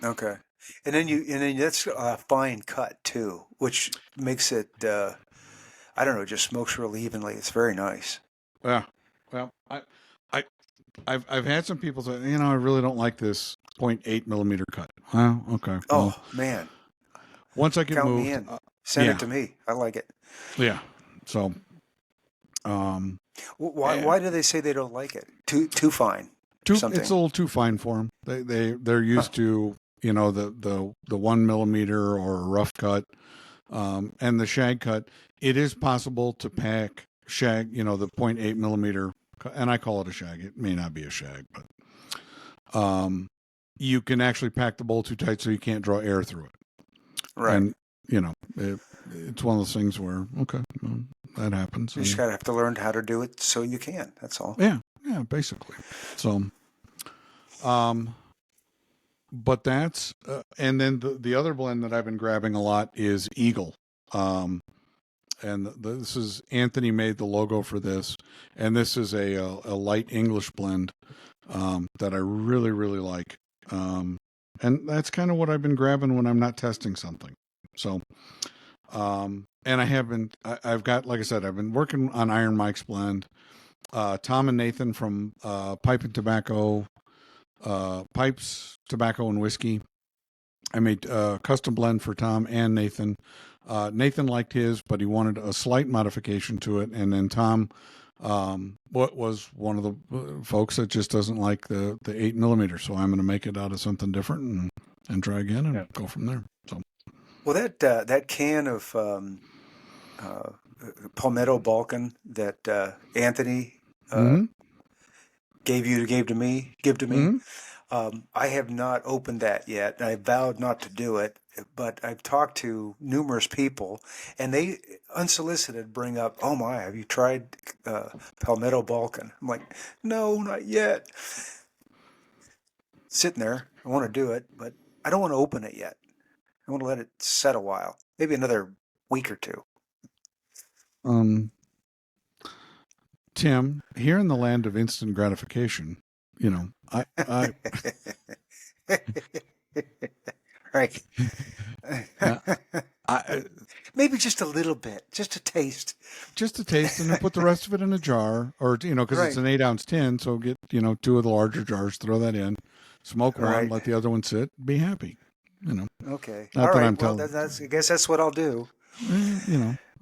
Speaker 2: Okay, and then that's a fine cut too, which makes it I don't know, just smokes really evenly. It's very nice.
Speaker 1: Yeah. Well, I've had some people say, I really don't like this 0.8 millimeter cut. Well, okay.
Speaker 2: Oh man.
Speaker 1: Once I get
Speaker 2: Count
Speaker 1: moved,
Speaker 2: me in. Send it to me. I like it.
Speaker 1: Yeah. So,
Speaker 2: why do they say they don't like it? Too fine.
Speaker 1: It's a little too fine for them. They're used to the 1 millimeter or a rough cut, and the shag cut. It is possible to pack shag, the 0.8 millimeter, and I call it a shag. It may not be a shag, but you can actually pack the bowl too tight so you can't draw air through it.
Speaker 2: Right.
Speaker 1: And it's one of those things where that happens.
Speaker 2: You just gotta have to learn how to do it so you can. That's all.
Speaker 1: Yeah, basically. So, but that's and then the other blend that I've been grabbing a lot is Eagle. And this is Anthony made the logo for this, and this is a light English blend that I really, really like. And that's kind of what I've been grabbing when I'm not testing something. So, and I've got, like I said, I've been working on Iron Mike's blend. Tom and Nathan from Pipe and Tobacco, Pipes, Tobacco and Whiskey. I made a custom blend for Tom and Nathan. Nathan liked his, but he wanted a slight modification to it. And then Tom, what was one of the folks that just doesn't like the 8 millimeter. So I'm going to make it out of something different and try again and go from there. So,
Speaker 2: well, that can of Palmetto Balkan that Anthony gave to me. I have not opened that yet. I vowed not to do it, but I've talked to numerous people, and they unsolicited bring up, "Oh my, have you tried Palmetto Balkan?" I'm like, "No, not yet." Sitting there, I want to do it, but I don't want to open it yet. I want to let it set a while, maybe another week or two.
Speaker 1: Tim, here in the land of instant gratification,
Speaker 2: Right.
Speaker 1: uh, I
Speaker 2: Maybe just a little bit, just a taste.
Speaker 1: just a taste, and then put the rest of it in a jar, or because it's
Speaker 2: Right.
Speaker 1: an 8-ounce tin, so get two of the larger jars, throw that in, smoke one,
Speaker 2: Right.
Speaker 1: let the other one sit, be happy.
Speaker 2: Okay.
Speaker 1: Not
Speaker 2: All
Speaker 1: that
Speaker 2: right.
Speaker 1: I'm
Speaker 2: Well,
Speaker 1: telling.
Speaker 2: I guess that's what I'll do.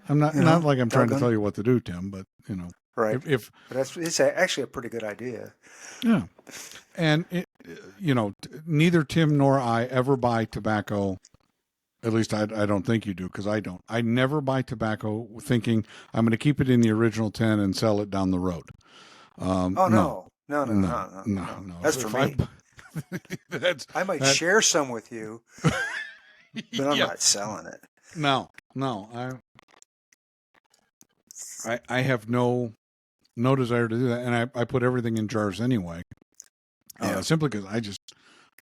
Speaker 1: I'm not like I'm trying to
Speaker 2: Doggone.
Speaker 1: tell you what to do, Tim, but
Speaker 2: Right.
Speaker 1: if
Speaker 2: But it's actually a pretty good idea.
Speaker 1: yeah, and neither Tim nor I ever buy tobacco. At least I don't think you do, because I don't. I never buy tobacco thinking I'm going to keep it in the original tin and sell it down the road.
Speaker 2: Oh
Speaker 1: No,
Speaker 2: no. No, no, no,
Speaker 1: no,
Speaker 2: no,
Speaker 1: no,
Speaker 2: no.
Speaker 1: no.
Speaker 2: That's for
Speaker 1: If I
Speaker 2: me.
Speaker 1: that's
Speaker 2: I might
Speaker 1: that
Speaker 2: share some with you, but I'm
Speaker 1: yeah,
Speaker 2: not selling it.
Speaker 1: no, I have no desire to do that, and I put everything in jars anyway,
Speaker 2: Yeah.
Speaker 1: simply because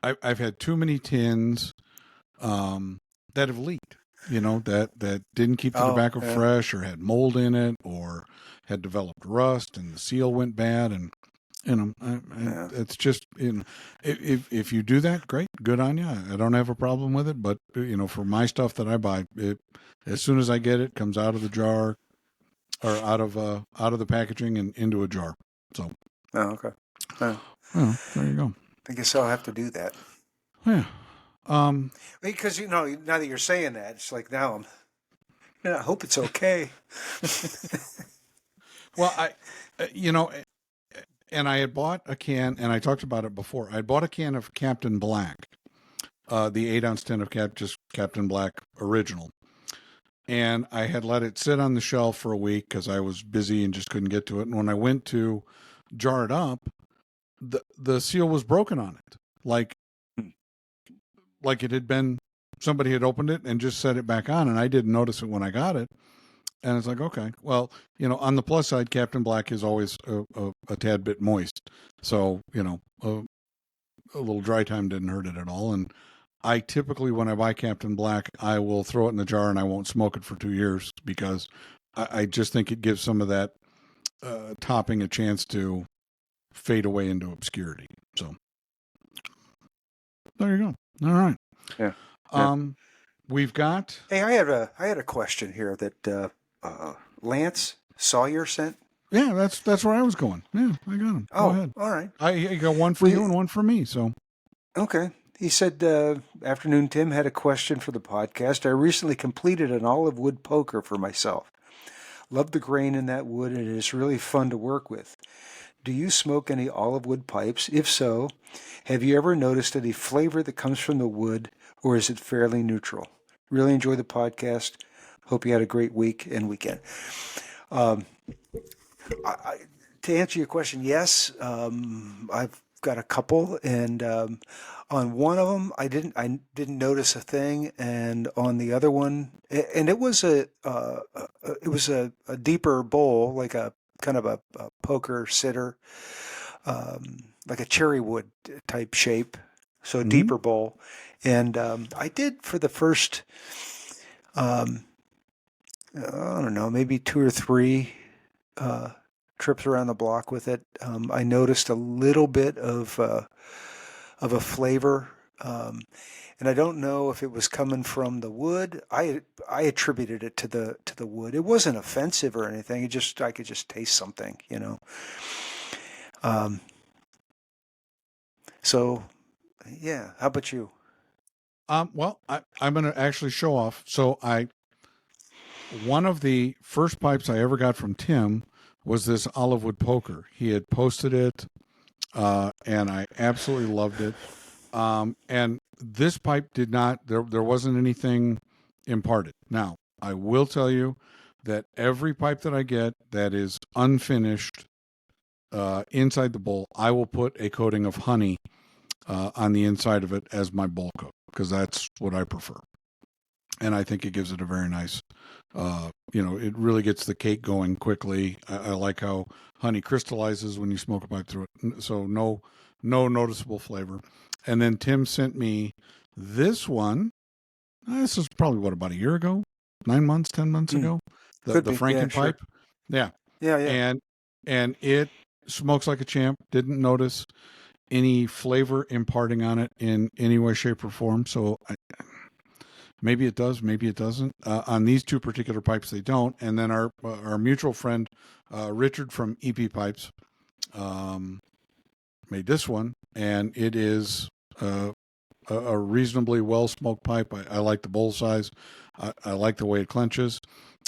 Speaker 1: I've had too many tins that have leaked. That didn't keep the
Speaker 2: Oh,
Speaker 1: tobacco
Speaker 2: yeah.
Speaker 1: fresh, or had mold in it, or had developed rust, and the seal went bad, and
Speaker 2: Yeah.
Speaker 1: it's just if you do that, great, good on you. I don't have a problem with it, but for my stuff that I buy, as soon as I get it, comes out of the jar, or out of the packaging and into a jar. So
Speaker 2: Oh, okay.
Speaker 1: there you go.
Speaker 2: I guess I'll have to do that.
Speaker 1: Yeah.
Speaker 2: Because now that you're saying that, it's like now I hope it's okay.
Speaker 1: Well, and I had bought a can, and I talked about it before. I bought a can of Captain Black, the 8-ounce tin of Captain Black original, and I had let it sit on the shelf for a week because I was busy and just couldn't get to it. And when I went to jar it up, the seal was broken on it, like it had been, somebody had opened it and just set it back on, and I didn't notice it when I got it. And it's like, okay, well, on the plus side, Captain Black is always a tad bit moist, so a little dry time didn't hurt it at all. And I typically, when I buy Captain Black, I will throw it in the jar and I won't smoke it for 2 years, because I just think it gives some of that topping a chance to fade away into obscurity. So there you go. All right.
Speaker 2: Yeah.
Speaker 1: We've got.
Speaker 2: Hey, I had a question here that Lance Sawyer sent.
Speaker 1: Yeah, that's where I was going. Yeah, I got him. Go ahead.
Speaker 2: All right.
Speaker 1: I got one for you and one for me. So
Speaker 2: Okay. He said, afternoon, Tim, had a question for the podcast. I recently completed an olive wood poker for myself. Love the grain in that wood, and it is really fun to work with. Do you smoke any olive wood pipes? If so, have you ever noticed any flavor that comes from the wood, or is it fairly neutral? Really enjoy the podcast. Hope you had a great week and weekend. Um, to answer your question, yes, I've got a couple, and on one of them, I didn't notice a thing, and on the other one, and it was a deeper bowl, like a kind of a poker sitter, like a cherry wood type shape, so a
Speaker 1: mhm.
Speaker 2: deeper bowl, and I did for the first, um, I don't know, maybe 2 or 3. Trips around the block with it. I noticed a little bit of a flavor, and I don't know if it was coming from the wood. I attributed it to the wood. It wasn't offensive or anything. I could just taste something, Um, so yeah. How about you?
Speaker 1: Well, I'm going to actually show off. So one of the first pipes I ever got from Tim was this olive wood poker. He had posted it, and I absolutely loved it. And this pipe did not. There wasn't anything imparted. Now, I will tell you that every pipe that I get that is unfinished, inside the bowl, I will put a coating of honey on the inside of it as my bowl coat, because that's what I prefer. And I think it gives it a very nice, it really gets the cake going quickly. I like how honey crystallizes when you smoke a pipe through it. So no noticeable flavor. And then Tim sent me This one, this is probably about a year ago, 9 months, 10 months ago.
Speaker 2: Could
Speaker 1: The
Speaker 2: be. Yeah,
Speaker 1: Franken
Speaker 2: sure.
Speaker 1: pipe. Yeah.
Speaker 2: Yeah.
Speaker 1: And it smokes like a champ. Didn't notice any flavor imparting on it in any way, shape, or form. So maybe it does, maybe it doesn't. On these two particular pipes, they don't. And then our mutual friend Richard from EP Pipes made this one, and it is a reasonably well smoked pipe. I like the bowl size. I like the way it clenches,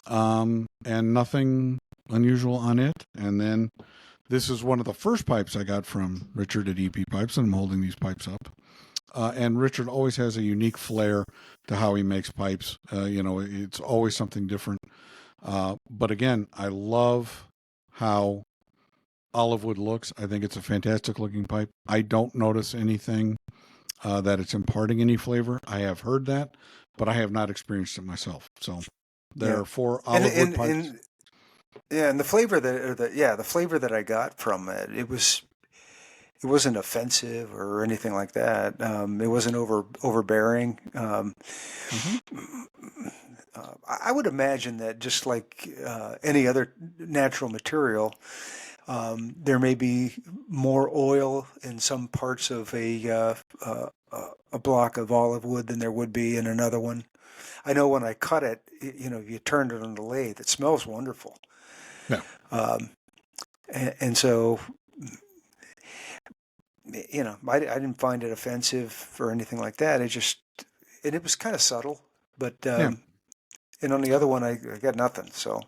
Speaker 1: and nothing unusual on it. And then this is one of the first pipes I got from Richard at EP Pipes, and I'm holding these pipes up. And Richard always has a unique flair to how he makes pipes. It's always something different. But again, I love how olive wood looks. I think it's a fantastic looking pipe. I don't notice anything that it's imparting any flavor. I have heard that, but I have not experienced it myself. So there are 4 olive wood pipes.
Speaker 2: And the flavor the flavor that I got from it, it wasn't offensive or anything like that. It wasn't overbearing. I would imagine that just like any other natural material, there may be more oil in some parts of a block of olive wood than there would be in another one. I know when I cut it, you turned it on the lathe. It smells wonderful.
Speaker 1: Yeah.
Speaker 2: And so, I didn't find it offensive or anything like that. It was kind of subtle, but and on the other one, I got nothing. So.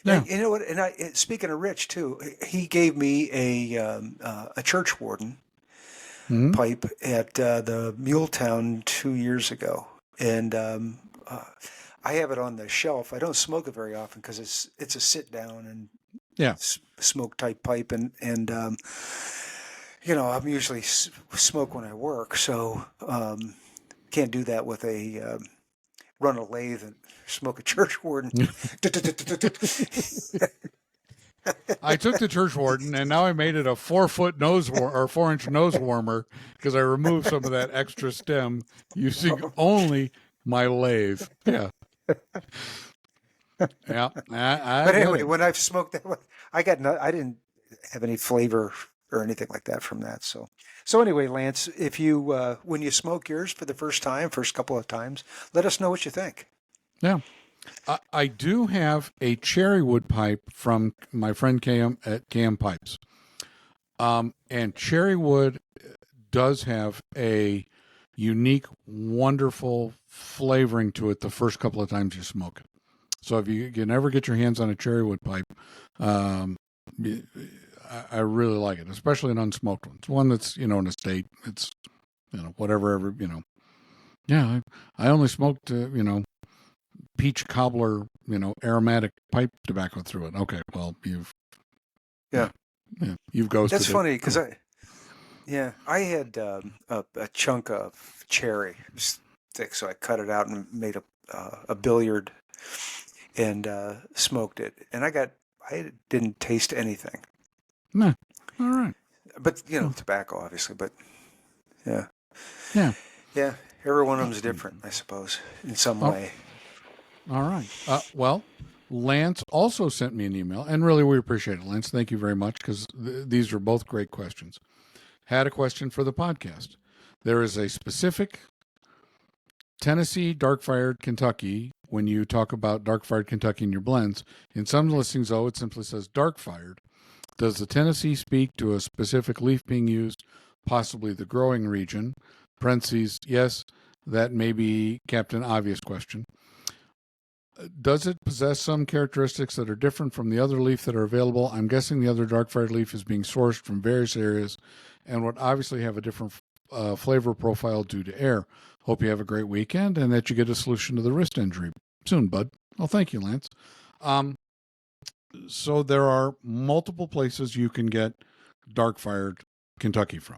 Speaker 1: Yeah.
Speaker 2: And you know what? And speaking of Rich too, he gave me a church warden pipe at the Muletown 2 years ago, and I have it on the shelf. I don't smoke it very often because it's a sit down and smoke type pipe, and I'm usually smoke when I work, so can't do that with a run a lathe and smoke a church warden.
Speaker 1: I took the church warden and now I made it a 4-foot nose or 4-inch nose warmer because I removed some of that extra stem using only my lathe. Yeah. Yeah.
Speaker 2: But anyway, when I've smoked that one, I didn't have any flavor or anything like that from that. So anyway, Lance, if you when you smoke yours for the first couple of times, let us know what you think.
Speaker 1: Yeah. I do have a cherry wood pipe from my friend Cam at Cam Pipes. And cherry wood does have a unique, wonderful flavoring to it the first couple of times you smoke it. So if you can ever get your hands on a cherry wood pipe, I really like it, especially an unsmoked one. It's one that's, in a state. It's, whatever, Yeah, I only smoked, peach cobbler, aromatic pipe tobacco through it. Okay, well, you've ghosted.
Speaker 2: That's funny because I had a chunk of cherry. It was thick, so I cut it out and made a billiard and smoked it, and I didn't taste anything.
Speaker 1: No, all right.
Speaker 2: But tobacco, obviously. But yeah. Every one of them is different, I suppose, in some way.
Speaker 1: All right. Well, Lance also sent me an email, and really we appreciate it, Lance. Thank you very much, because these are both great questions. Had a question for the podcast. There is a specific Tennessee dark-fired Kentucky when you talk about dark-fired Kentucky in your blends. In some listings, though, it simply says dark-fired. Does the Tennessee speak to a specific leaf being used, possibly the growing region? Parentheses, yes, that may be Captain Obvious question. Does it possess some characteristics that are different from the other leaf that are available? I'm guessing the other dark-fired leaf is being sourced from various areas and would obviously have a different flavor profile due to air. Hope you have a great weekend and that you get a solution to the wrist injury soon, bud. Well, thank you, Lance. So there are multiple places you can get dark-fired Kentucky from.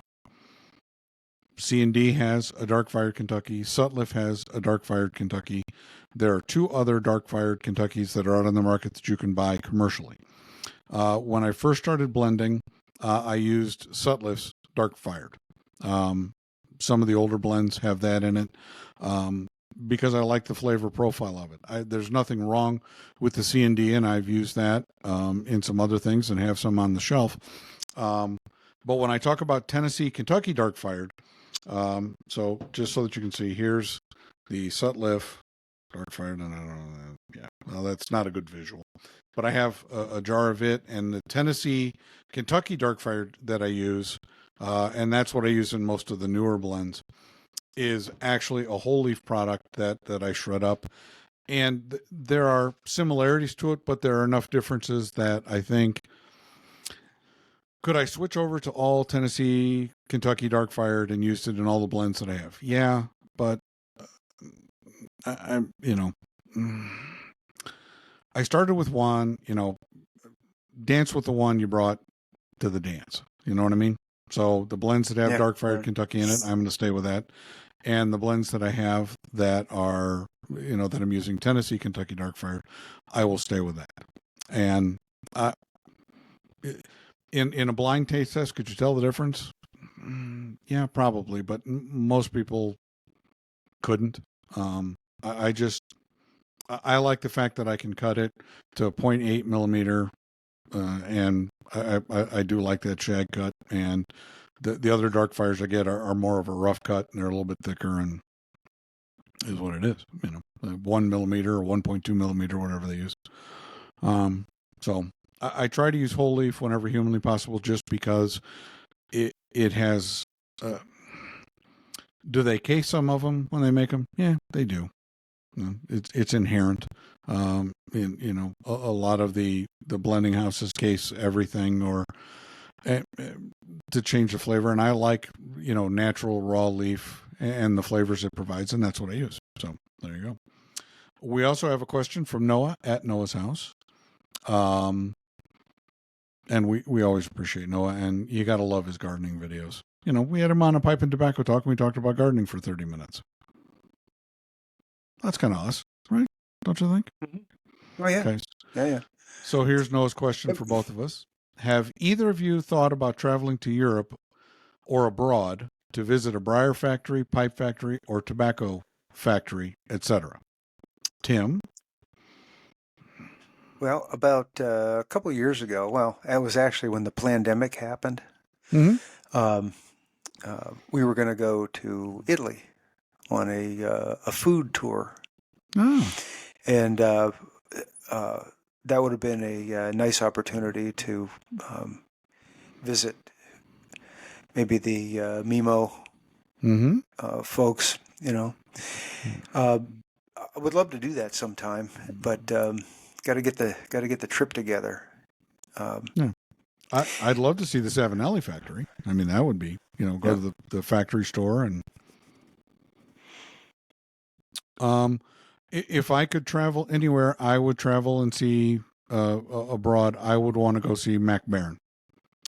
Speaker 1: C&D has a dark-fired Kentucky. Sutliff has a dark-fired Kentucky. There are 2 other dark-fired Kentuckys that are out on the market that you can buy commercially. When I first started blending, I used Sutliff's dark-fired. Some of the older blends have that in it. Because I like the flavor profile of it. There's nothing wrong with the C&D, and I've used that in some other things and have some on the shelf. But when I talk about Tennessee, Kentucky dark fired, so just so that you can see, here's the Sutliff dark fired, and I don't know, yeah, well, that's not a good visual. But I have a jar of it, and the Tennessee, Kentucky dark fired that I use, and that's what I use in most of the newer blends, is actually a whole leaf product that I shred up. And there are similarities to it, but there are enough differences that I think, could I switch over to all Tennessee, Kentucky dark fired and used it in all the blends that I have? Yeah, but I started with one, dance with the one you brought to the dance. You know what I mean? So the blends that have dark fired Kentucky in it, I'm going to stay with that. And the blends that I have that are, that I'm using Tennessee, Kentucky dark fired, I will stay with that. And in a blind taste test, could you tell the difference? Yeah, probably, but most people couldn't. I like the fact that I can cut it to 0.8 millimeter, and I do like that shag cut. And the other dark fires I get are more of a rough cut, and they're a little bit thicker, and is what it is. 1 millimeter or 1.2 millimeter, whatever they use. So I try to use whole leaf whenever humanly possible, just because it has. Do they case some of them when they make them? Yeah, they do. It's inherent. A lot of the blending houses case everything or to change the flavor, and I like natural raw leaf and the flavors it provides, and that's what I use. So there you go. We also have a question from Noah at Noah's House, and we always appreciate Noah, and you got to love his gardening videos. We had him on a Pipe and Tobacco Talk, and we talked about gardening for 30 minutes. That's kind of us, right? Don't you think?
Speaker 2: Oh, yeah.
Speaker 1: Okay.
Speaker 2: Yeah.
Speaker 1: So here's Noah's question for both of us. Have either of you thought about traveling to Europe or abroad to visit a briar factory, pipe factory, or tobacco factory, etc.? Tim?
Speaker 2: Well, about a couple of years ago, well, that was actually when the pandemic happened.
Speaker 1: Mm-hmm.
Speaker 2: We were going to go to Italy on a food tour.
Speaker 1: Oh.
Speaker 2: And that would have been a nice opportunity to visit maybe the Mimo folks, I would love to do that sometime, but got to get the trip together.
Speaker 1: Yeah. I'd love to see the Savinelli factory. I mean, that would be, go to the factory store. And if I could travel anywhere, I would travel and see abroad. I would want to go see Mac Baren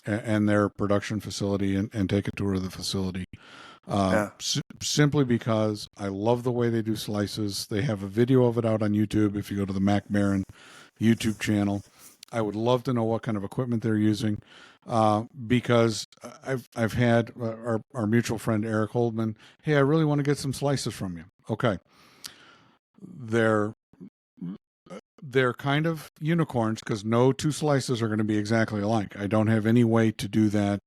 Speaker 1: and their production facility and take a tour of the facility. Simply because I love the way they do slices. They have a video of it out on YouTube. If you go to the Mac Baren YouTube channel, I would love to know what kind of equipment they're using, because I've had our mutual friend Eric Holdman. Hey, I really want to get some slices from you. Okay, they're kind of unicorns because no two slices are going to be exactly alike. I don't have any way to do that,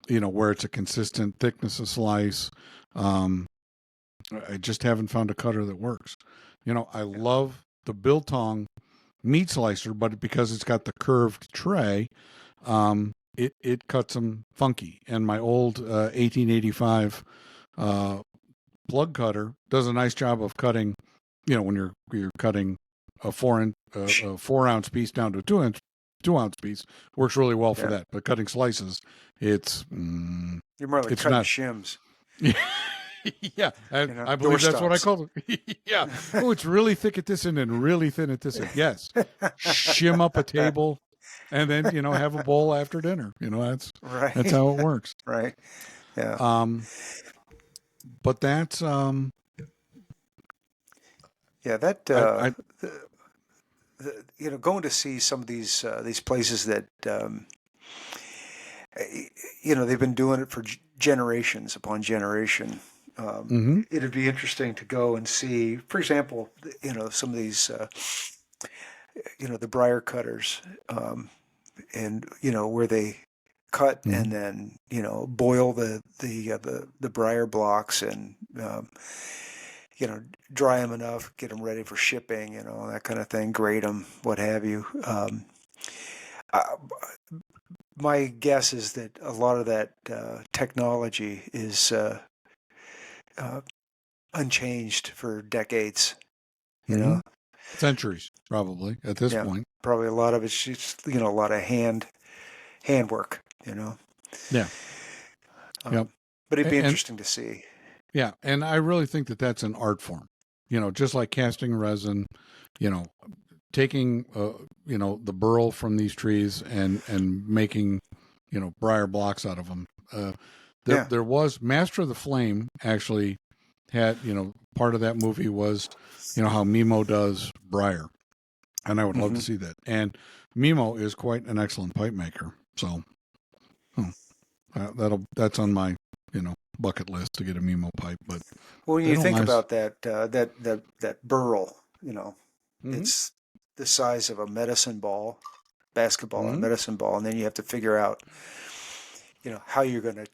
Speaker 1: where it's a consistent thickness of slice. I just haven't found a cutter that works. I love the Biltong meat slicer, but because it's got the curved tray, it cuts them funky. And my old 1885 plug cutter does a nice job of cutting. When you're cutting a 4-ounce piece down to a 2-ounce piece, works really well for that. But cutting slices, it's
Speaker 2: you're more like cutting shims.
Speaker 1: Yeah, I believe that's what I call it. Yeah. Oh, it's really thick at this end and really thin at this end. Yes. Shim up a table and then, have a bowl after dinner. That's
Speaker 2: right.
Speaker 1: That's how it works.
Speaker 2: Right. Yeah.
Speaker 1: But that's
Speaker 2: that going to see some of these places that they've been doing it for generations upon generation.
Speaker 1: Mm-hmm.
Speaker 2: It'd be interesting to go and see, for example, some of these, the briar cutters, and where they cut
Speaker 1: Mm-hmm.
Speaker 2: and then boil the briar blocks and dry them enough, get them ready for shipping, that kind of thing, grate them, what have you. Uh, my guess is that a lot of that technology is uh, unchanged for decades. You
Speaker 1: Mm-hmm.
Speaker 2: know,
Speaker 1: Centuries, probably at this
Speaker 2: yeah,
Speaker 1: point.
Speaker 2: probably a lot of it's just a lot of handwork.
Speaker 1: Yeah. Yep.
Speaker 2: But it'd be
Speaker 1: And
Speaker 2: interesting to see.
Speaker 1: yeah, and I really think that that's an art form. Just like casting resin, you know, taking the burl from these trees and making briar blocks out of them. There
Speaker 2: Yeah.
Speaker 1: there was Master of the Flame actually had part of that movie was how Mimo does briar, and I would love
Speaker 2: Hmm.
Speaker 1: to see that. And Mimo is quite an excellent pipe maker, so that's on my bucket list to get a Mimo pipe. But
Speaker 2: Well, when
Speaker 1: they
Speaker 2: you
Speaker 1: don't
Speaker 2: think
Speaker 1: last.
Speaker 2: about that burl,
Speaker 1: Mm-hmm.
Speaker 2: it's the size of a medicine ball, basketball, a
Speaker 1: Mm-hmm.
Speaker 2: medicine ball, and then you have to figure out, how you're gonna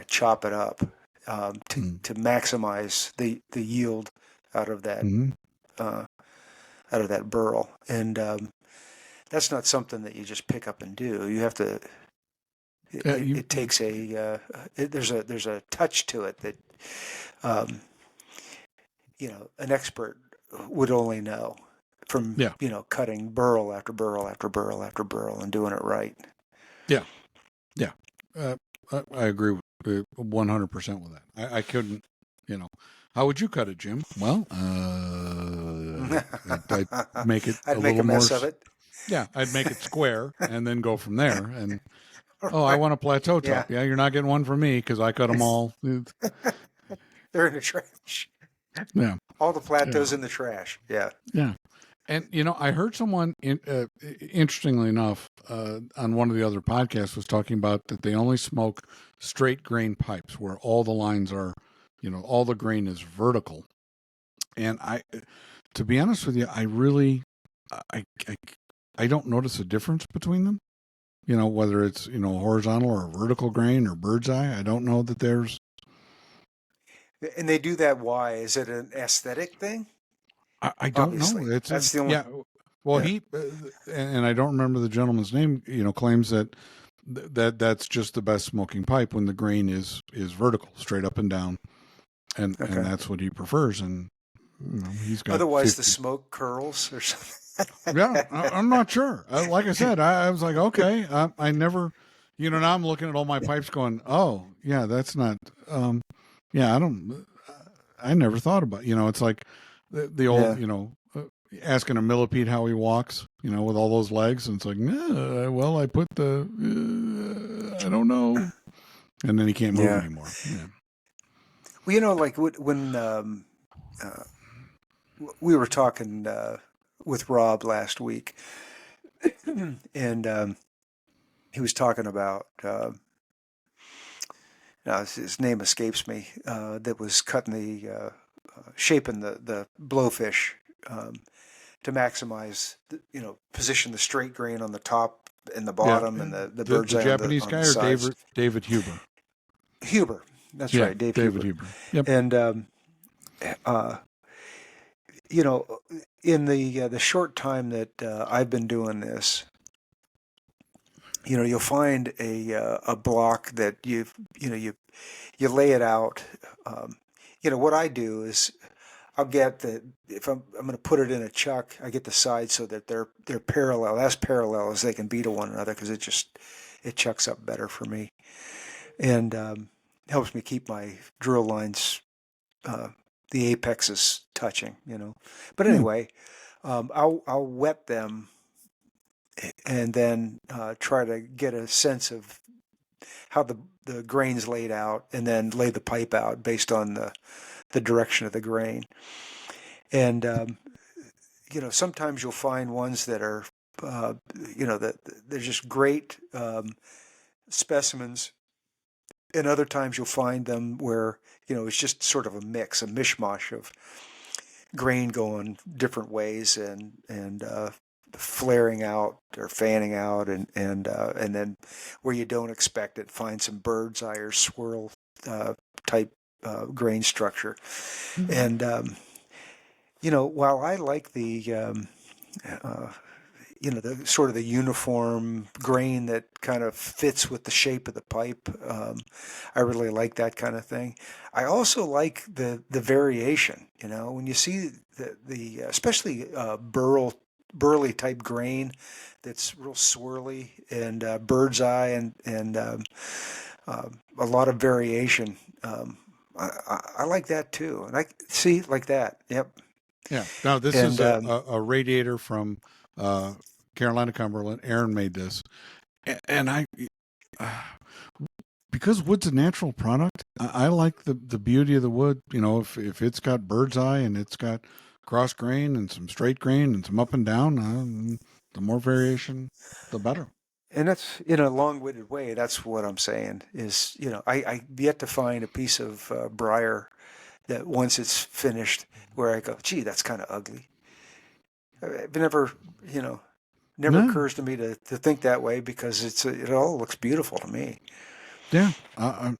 Speaker 2: chop it up, to maximize the yield out of that
Speaker 1: Mm-hmm.
Speaker 2: uh, out of that burl, and that's not something that you just pick up and do. You have to.
Speaker 1: Yeah,
Speaker 2: It takes there's a touch to it that um, an expert would only know from
Speaker 1: yeah,
Speaker 2: cutting burl after burl after burl after burl and doing it right.
Speaker 1: yeah, yeah. I agree with 100% with that. I couldn't, you know. How would you cut it, Jim? Well, I'd make it a
Speaker 2: I'd make a
Speaker 1: little more.
Speaker 2: mess of it.
Speaker 1: Yeah, I'd make it square and then go from there. And oh, I
Speaker 2: Right.
Speaker 1: want a plateau
Speaker 2: Yeah.
Speaker 1: top. Yeah, you're not getting one from me because I cut them all.
Speaker 2: They're in the trash.
Speaker 1: Yeah,
Speaker 2: All the
Speaker 1: yeah,
Speaker 2: plateaus in the trash. Yeah.
Speaker 1: yeah. And I heard someone, interestingly enough, on one of the other podcasts, was talking about that they only smoke straight grain pipes where all the lines are, all the grain is vertical. And to be honest with you, I really, I, I, I don't notice a difference between them. Whether it's horizontal or vertical grain or bird's eye. I don't know that there's.
Speaker 2: And they do that. Why? Is it an aesthetic thing?
Speaker 1: I don't know.
Speaker 2: Obviously.
Speaker 1: It's
Speaker 2: That's the only.
Speaker 1: yeah. Well,
Speaker 2: Yeah.
Speaker 1: he and I don't remember the gentleman's name. Claims that that's just the best smoking pipe when the grain is vertical, straight up and down, and
Speaker 2: Okay.
Speaker 1: that's what he prefers. And he's got
Speaker 2: Otherwise, the
Speaker 1: 50.
Speaker 2: smoke curls or something.
Speaker 1: Yeah, I'm not sure. Like I said, I was like, okay, I never, now I'm looking at all my pipes, going, oh yeah, that's not. Yeah, I never thought about. It's like the old,
Speaker 2: Yeah.
Speaker 1: asking a millipede how he walks, with all those legs, and it's like, well, I put I don't know, and then he can't move
Speaker 2: Yeah.
Speaker 1: anymore. Yeah.
Speaker 2: Well, like when uh, we were talking with Rob last week, and he was talking about now his name escapes me. That was cutting shaping the blowfish, um, to maximize, position the straight grain on the top and the
Speaker 1: Yeah.
Speaker 2: bottom, and the bird's
Speaker 1: The
Speaker 2: eye
Speaker 1: Japanese
Speaker 2: on
Speaker 1: guy
Speaker 2: the
Speaker 1: or
Speaker 2: sides.
Speaker 1: David Huber?
Speaker 2: Huber, that's
Speaker 1: Yeah,
Speaker 2: right, Dave
Speaker 1: David
Speaker 2: Huber,
Speaker 1: Huber. Yep.
Speaker 2: and uh, you know, in the short time that I've been doing this, you'll find a block that you lay it out. Um, what I do is I'll get if I'm going to put it in a chuck, I get the sides so that they're parallel, as parallel as they can be to one another, because it chucks up better for me, and helps me keep my drill lines, uh, the apexes touching. But
Speaker 1: Hmm.
Speaker 2: anyway, I'll wet them and then try to get a sense of how the grain's laid out, and then lay the pipe out based on the direction of the grain. And sometimes you'll find ones that are, that they're just great. specimens, and other times you'll find them where, it's just sort of a mix, a mishmash of grain going different ways and flaring out or fanning out, and then where you don't expect it, find some bird's eye or swirl type grain structure. And while I like uh, the sort of the uniform grain that kind of fits with the shape of the pipe. I really like that kind of thing. I also like the variation. When you see the especially burly type grain that's real swirly and bird's eye and a lot of variation. I like that too, and I see like that. Yep.
Speaker 1: Yeah. Now this is
Speaker 2: And
Speaker 1: a radiator from Carolina Cumberland. Aaron made this, and I because wood's a natural product. I like the beauty of the wood. If it's got bird's eye and it's got cross grain and some straight grain and some up and down, the more variation, the better.
Speaker 2: And that's, in a long-winded way, that's what I'm saying is, I yet to find a piece of briar that once it's finished where I go, gee, that's kind of ugly. It never, never
Speaker 1: No.
Speaker 2: occurs to me to think that way because it all looks beautiful to me.
Speaker 1: Yeah. I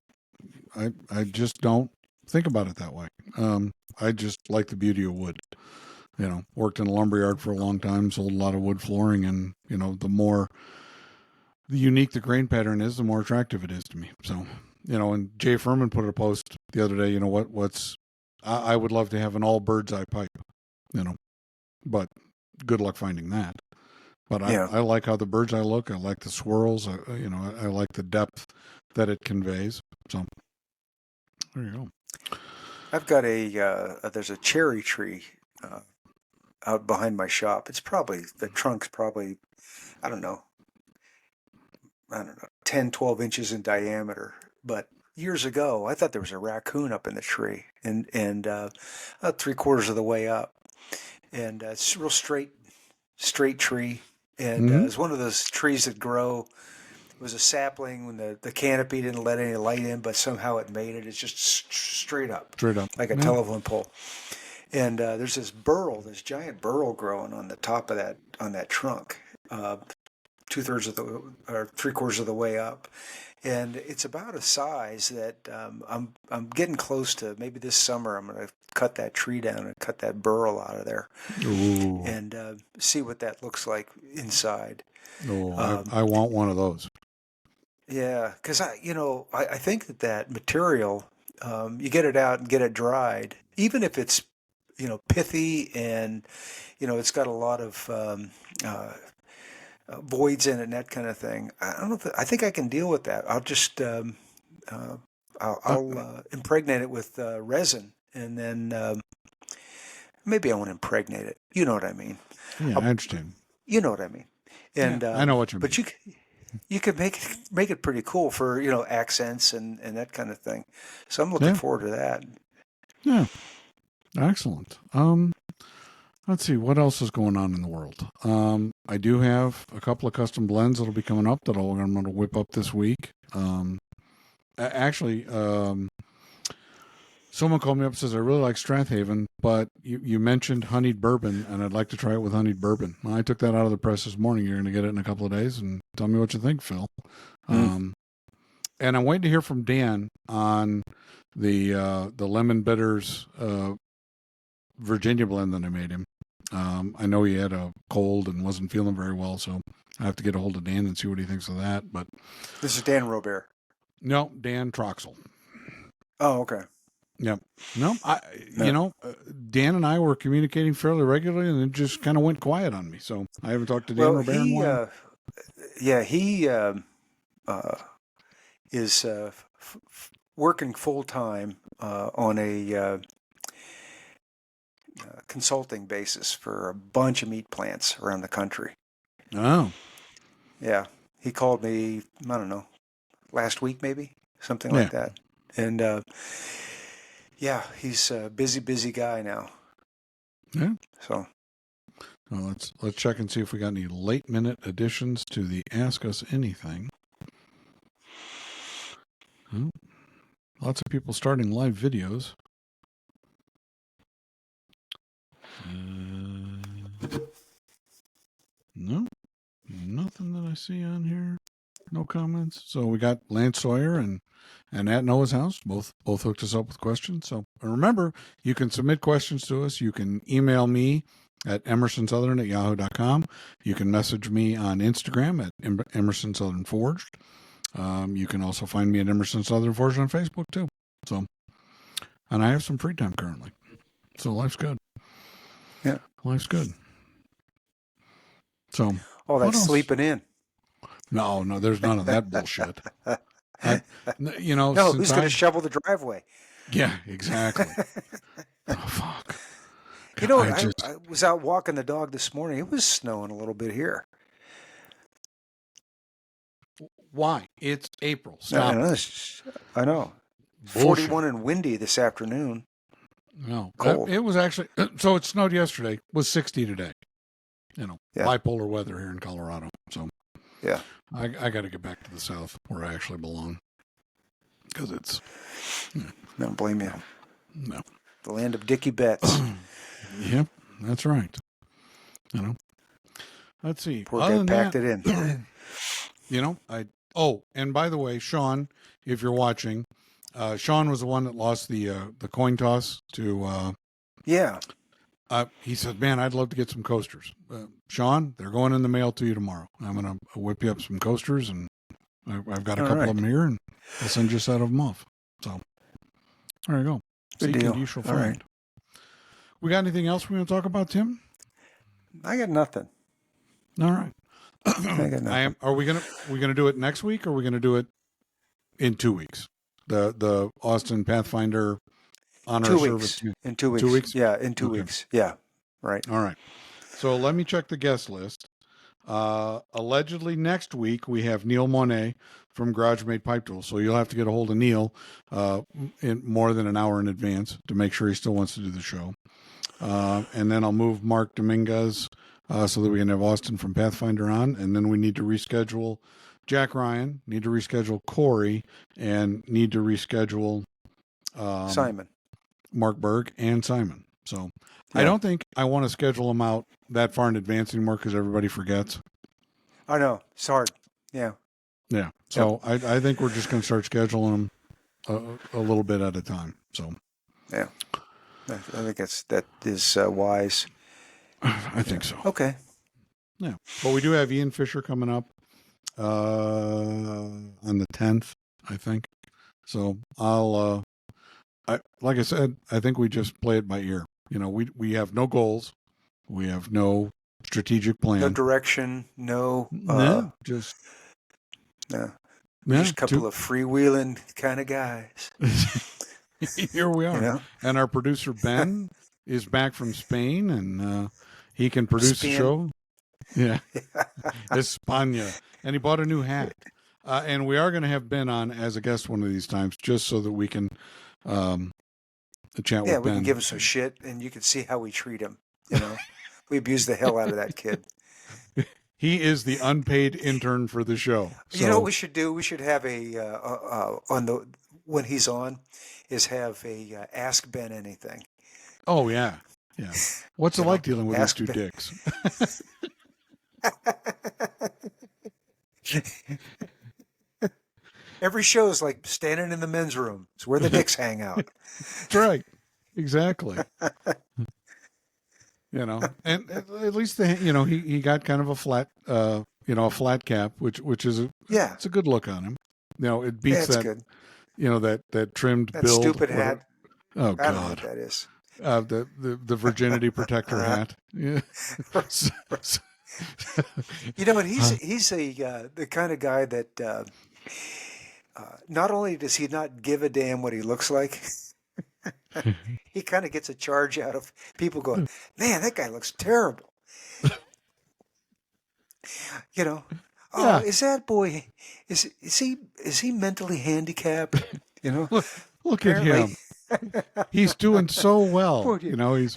Speaker 1: just don't think about it that way. I just like the beauty of wood. Worked in a lumberyard for a long time, sold a lot of wood flooring, and the unique the grain pattern is, the more attractive it is to me. So, and Jay Furman put a post the other day, I would love to have an all bird's eye pipe, but good luck finding that. But
Speaker 2: Yeah.
Speaker 1: I like how the bird's eye look. I like the swirls. I like the depth that it conveys. So there you go.
Speaker 2: I've got there's a cherry tree out behind my shop. The trunk's probably, I don't know, 10, 12 inches in diameter. But years ago, I thought there was a raccoon up in the tree, and about 3/4 of the way up, and it's a real straight tree, and it's one of those trees that grow. It was a sapling when the canopy didn't let any light in, but somehow it made it. It's just straight up, like a telephone pole. And there's this giant burl growing on the top of that trunk. 3/4 of the way up, and it's about a size that I'm getting close to. Maybe this summer I'm going to cut that tree down and cut that burl out of there.
Speaker 1: Ooh.
Speaker 2: And see what that looks like inside.
Speaker 1: Oh, I want one of those.
Speaker 2: Yeah, because I think that material, you get it out and get it dried, even if it's pithy and it's got a lot of voids in it and that kind of thing. I don't know. I think I can deal with that. I'll just I'll impregnate it with resin, and then maybe I won't impregnate it. You know what I mean?
Speaker 1: Yeah, I understand.
Speaker 2: You know what I mean? And
Speaker 1: I know what you mean.
Speaker 2: But you could make it pretty cool for accents and that kind of thing. So I'm looking forward to that.
Speaker 1: Yeah, excellent. Let's see what else is going on in the world. I do have a couple of custom blends that'll be coming up that I'm going to whip up this week. Actually, someone called me up and says, I really like Strathaven, but you mentioned honeyed bourbon, and I'd like to try it with honeyed bourbon. Well, I took that out of the press this morning. You're going to get it in a couple of days, and tell me what you think, Phil. And I'm waiting to hear from Dan on the Lemon Bitters Virginia blend that I made him. I know he had a cold and wasn't feeling very well, so I have to get a hold of Dan and see what he thinks of that. But
Speaker 2: this is Dan Robert.
Speaker 1: No, Dan Troxel.
Speaker 2: Oh, okay.
Speaker 1: Yep. No, Dan and I were communicating fairly regularly, and it just kind of went quiet on me. So I haven't talked to Dan Robert in a while.
Speaker 2: He is working full time on a consulting basis for a bunch of meat plants around the country.
Speaker 1: Oh.
Speaker 2: Yeah. He called me, I don't know, last week maybe, something like that. And he's a busy guy now.
Speaker 1: Yeah.
Speaker 2: So
Speaker 1: well, let's check and see if we got any late minute additions to the Ask Us Anything. Well, lots of people starting live videos. No, nothing that I see on here. No comments. So we got Lance Sawyer and at Noah's House both hooked us up with questions. So remember, you can submit questions to us. You can email me at emersonsouthern@yahoo.com. You can message me on Instagram at Emerson Southern Forged. You can also find me at Emerson Southern Forged on Facebook too. So, and I have some free time currently. So life's good.
Speaker 2: Yeah.
Speaker 1: Life's good. So.
Speaker 2: Oh, that's sleeping in.
Speaker 1: No, there's none of that bullshit.
Speaker 2: No, who's going to shovel the driveway?
Speaker 1: Yeah, exactly. Oh, fuck.
Speaker 2: You know, I was out walking the dog this morning. It was snowing a little bit here.
Speaker 1: Why? It's April. Stop.
Speaker 2: I know.
Speaker 1: Bullshit.
Speaker 2: 41 and windy this afternoon.
Speaker 1: No,
Speaker 2: cold.
Speaker 1: It was actually, so it snowed yesterday. It was 60 today. Bipolar weather here in Colorado. So
Speaker 2: yeah,
Speaker 1: I got to get back to the South where I actually belong. Because it's...
Speaker 2: Don't blame you.
Speaker 1: No.
Speaker 2: The land of Dickie Betts.
Speaker 1: Yep, that's right. Let's see.
Speaker 2: Poor guy packed it in.
Speaker 1: And by the way, Sean, if you're watching, Sean was the one that lost the coin toss to...
Speaker 2: yeah.
Speaker 1: He said, man, I'd love to get some coasters. Sean, they're going in the mail to you tomorrow. I'm going to whip you up some coasters, and I've got a couple of them here, and I'll send you a set of them off. So, there you go.
Speaker 2: Good deal.
Speaker 1: You shall find. All right. We got anything else we want to talk about, Tim?
Speaker 2: I got nothing.
Speaker 1: All right.
Speaker 2: I got nothing.
Speaker 1: Are we gonna do it next week, or are we gonna do it in 2 weeks? The Austin Pathfinder honor
Speaker 2: 2
Speaker 1: service.
Speaker 2: weeks. In 2 weeks.
Speaker 1: 2 weeks?
Speaker 2: Yeah, in 2 weeks. Yeah. Right.
Speaker 1: All right. So let me check the guest list. Allegedly next week we have Neil Monet from Garage Made Pipe Tools. So you'll have to get a hold of Neil in more than an hour in advance to make sure he still wants to do the show. And then I'll move Mark Dominguez so that we can have Austin from Pathfinder on. And then we need to reschedule Jack Ryan, need to reschedule Corey, and need to reschedule
Speaker 2: Simon,
Speaker 1: Mark Berg, and Simon. So
Speaker 2: yeah.
Speaker 1: I don't think I want to schedule them out that far in advance anymore because everybody forgets.
Speaker 2: I know. It's hard. Yeah.
Speaker 1: Yeah. So yep. I think we're just going to start scheduling them a little bit at a time. So
Speaker 2: yeah, I think that is wise.
Speaker 1: I think so.
Speaker 2: Okay.
Speaker 1: Yeah. But we do have Ian Fisher coming up on the 10th, I think. So I'll, like I said, I think we just play it by ear. We have no goals. We have no strategic plan.
Speaker 2: No direction. No.
Speaker 1: Just
Speaker 2: a couple of freewheeling kind of guys.
Speaker 1: Here we are. And our producer, Ben, is back from Spain, and he can produce the show. Yeah. España. And he bought a new hat. And we are going to have Ben on as a guest one of these times, just so that we can chat with Ben.
Speaker 2: Yeah, we can give him some shit, and you can see how we treat him. We abuse the hell out of that kid.
Speaker 1: He is the unpaid intern for the show. So.
Speaker 2: You know what we should do? We should have when he's on, is have a Ask Ben Anything.
Speaker 1: Oh yeah. What's it like dealing with these two dicks?
Speaker 2: Every show is like standing in the men's room. It's where the dicks hang out.
Speaker 1: That's right. Exactly. And at least he got kind of a flat a flat cap, which is it's a good look on him. It beats that good. That trimmed
Speaker 2: that
Speaker 1: build.
Speaker 2: Stupid hat.
Speaker 1: Oh God.
Speaker 2: I don't know what that is.
Speaker 1: The virginity protector hat. Yeah.
Speaker 2: And he's the kind of guy that not only does he not give a damn what he looks like, he kind of gets a charge out of people going, man, that guy looks terrible. Is that boy? Is he mentally handicapped?
Speaker 1: Look at him. He's doing so well. He's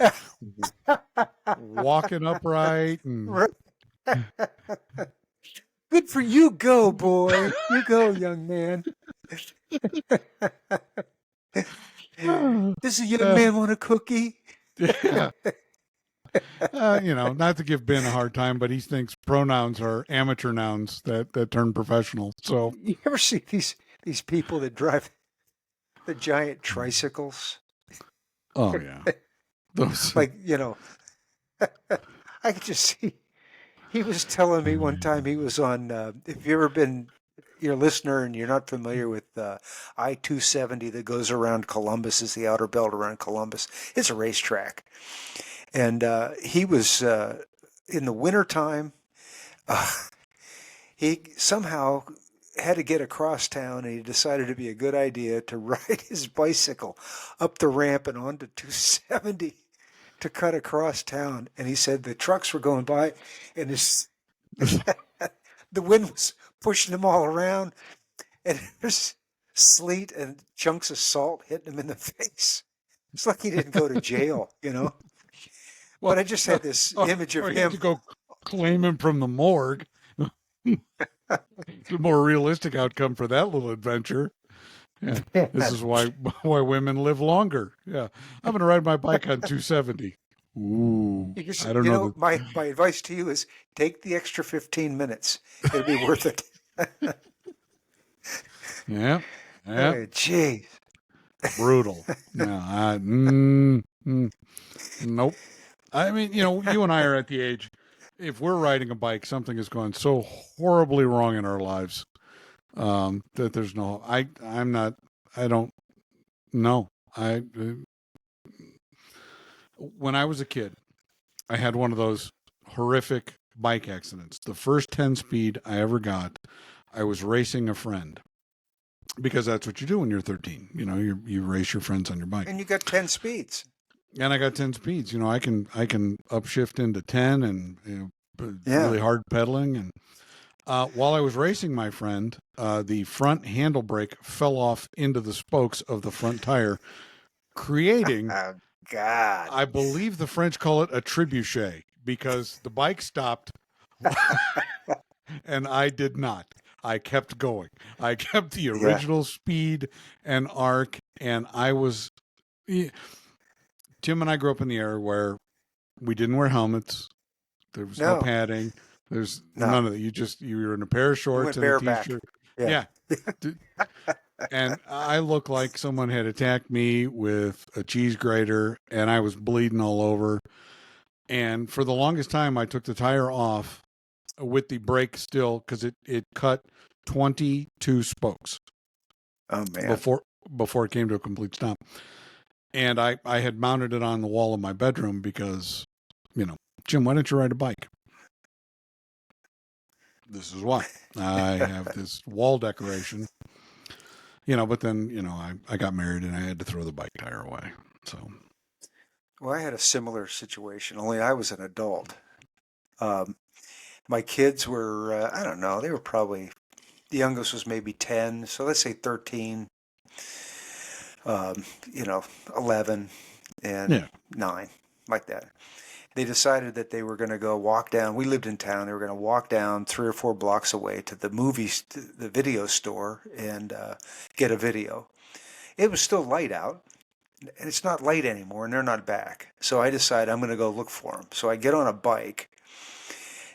Speaker 1: walking upright and.
Speaker 2: Good for you, go boy. You go, young man. Does a young
Speaker 1: Uh,
Speaker 2: man want a cookie?
Speaker 1: yeah. Not to give Ben a hard time, but he thinks pronouns are amateur nouns that turn professional. So,
Speaker 2: You ever see these people that drive the giant tricycles?
Speaker 1: oh yeah, those.
Speaker 2: Like, I could just see. He was telling me one time he was on. If you ever been, you're a listener and you're not familiar with I-270 that goes around Columbus, is the outer belt around Columbus. It's a racetrack, and he was in the wintertime. Uh, he somehow had to get across town, and he decided it'd be a good idea to ride his bicycle up the ramp and onto 270 to cut across town. And he said the trucks were going by, and the wind was pushing them all around, and there's sleet and chunks of salt hitting him in the face. It's like he didn't go to jail. But
Speaker 1: Well,
Speaker 2: I just had this image of
Speaker 1: or he had
Speaker 2: him.
Speaker 1: to go claim him from the morgue. It's a more realistic outcome for that little adventure. Yeah, this is why women live longer. Yeah, I'm going to ride my bike on 270. Ooh,
Speaker 2: You
Speaker 1: I don't know.
Speaker 2: my advice to you is take the extra 15 minutes. It'll be worth it.
Speaker 1: Yeah,
Speaker 2: Oh, geez.
Speaker 1: brutal. No, nope. I mean, you and I are at the age. If we're riding a bike, something has gone so horribly wrong in our lives that there's no. I'm not. I don't know. When I was a kid, I had one of those horrific bike accidents. The first 10 speed I ever got, I was racing a friend because that's what you do when you're 13. You race your friends on your bike.
Speaker 2: And you got 10 speeds.
Speaker 1: And I got 10 speeds. I can upshift into 10 and really hard pedaling. And while I was racing my friend, the front handle brake fell off into the spokes of the front tire, creating
Speaker 2: Oh, God.
Speaker 1: I believe the French call it a trebuchet because the bike stopped and I did not. I kept going. I kept the original speed and arc, and I was. Tim and I grew up in the era where we didn't wear helmets. There was no padding. There's none of that. You were in a pair of shorts and a t-shirt. Yeah. And I looked like someone had attacked me with a cheese grater, and I was bleeding all over. And for the longest time, I took the tire off with the brake still because it cut 22 spokes.
Speaker 2: Oh, man.
Speaker 1: Before it came to a complete stop. And I had mounted it on the wall of my bedroom because, Jim, why don't you ride a bike? This is why. I have this wall decoration. But then, I got married and I had to throw the bike tire away. So.
Speaker 2: Well, I had a similar situation, only I was an adult. My kids were, I don't know, they were probably, the youngest was maybe 10, so let's say 13, 11 and 9, like that. They decided that they were going to go walk down. We lived in town. They were going to walk down 3 or 4 blocks away to the the video store and get a video. It was still light out, and it's not light anymore, and they're not back. So I decided I'm going to go look for them. So I get on a bike,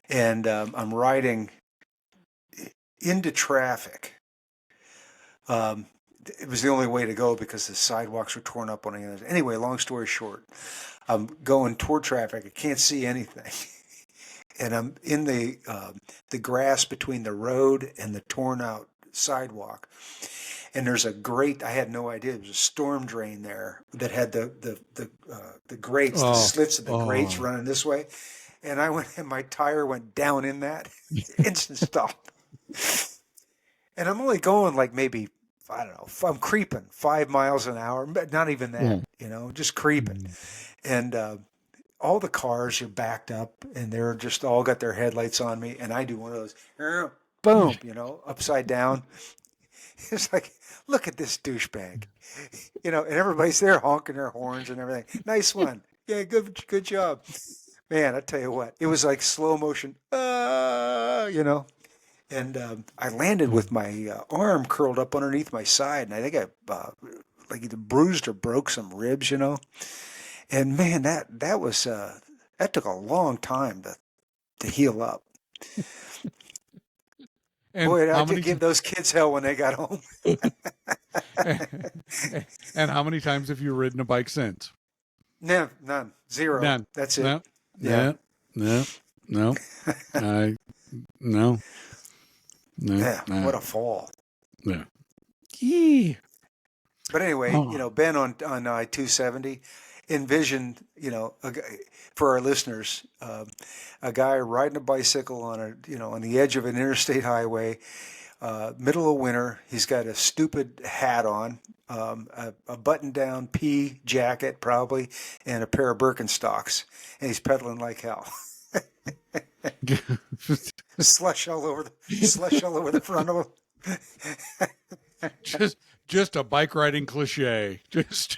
Speaker 2: and I'm riding into traffic. It was the only way to go because the sidewalks were torn up on the end. Anyway, long story short, I'm going toward traffic. I can't see anything. And I'm in the grass between the road and the torn out sidewalk. And there's I had no idea, there was a storm drain there that had the grates, the slits of the grates running this way. And my tire went down in that. Instant stop. And I'm only going like maybe, I don't know, I'm creeping 5 miles an hour, but not even that, just creeping. And all the cars are backed up and they're just all got their headlights on me. And I do one of those, boom, upside down. It's like, look at this douchebag, and everybody's there honking their horns and everything. Nice one. Yeah, good job. Man, I tell you what, it was like slow motion, and I landed with my arm curled up underneath my side, and I think I like either bruised or broke some ribs, And man, that was that took a long time to heal up.
Speaker 1: And
Speaker 2: Boy, I
Speaker 1: how
Speaker 2: did
Speaker 1: many
Speaker 2: give those kids hell when they got home.
Speaker 1: and how many times have you ridden a bike since?
Speaker 2: No, none, zero.
Speaker 1: None.
Speaker 2: That's it.
Speaker 1: No.
Speaker 2: Yeah,
Speaker 1: No. No. I no. No.
Speaker 2: yeah. What a fall.
Speaker 1: No. Yee.
Speaker 2: But anyway,
Speaker 1: Oh.
Speaker 2: Ben on I-270 envisioned, for our listeners, a guy riding a bicycle on the edge of an interstate highway, middle of winter. He's got a stupid hat on, a button-down pea jacket probably, and a pair of Birkenstocks, and he's pedaling like hell. slush all over the front of him.
Speaker 1: just a bike riding cliche. Just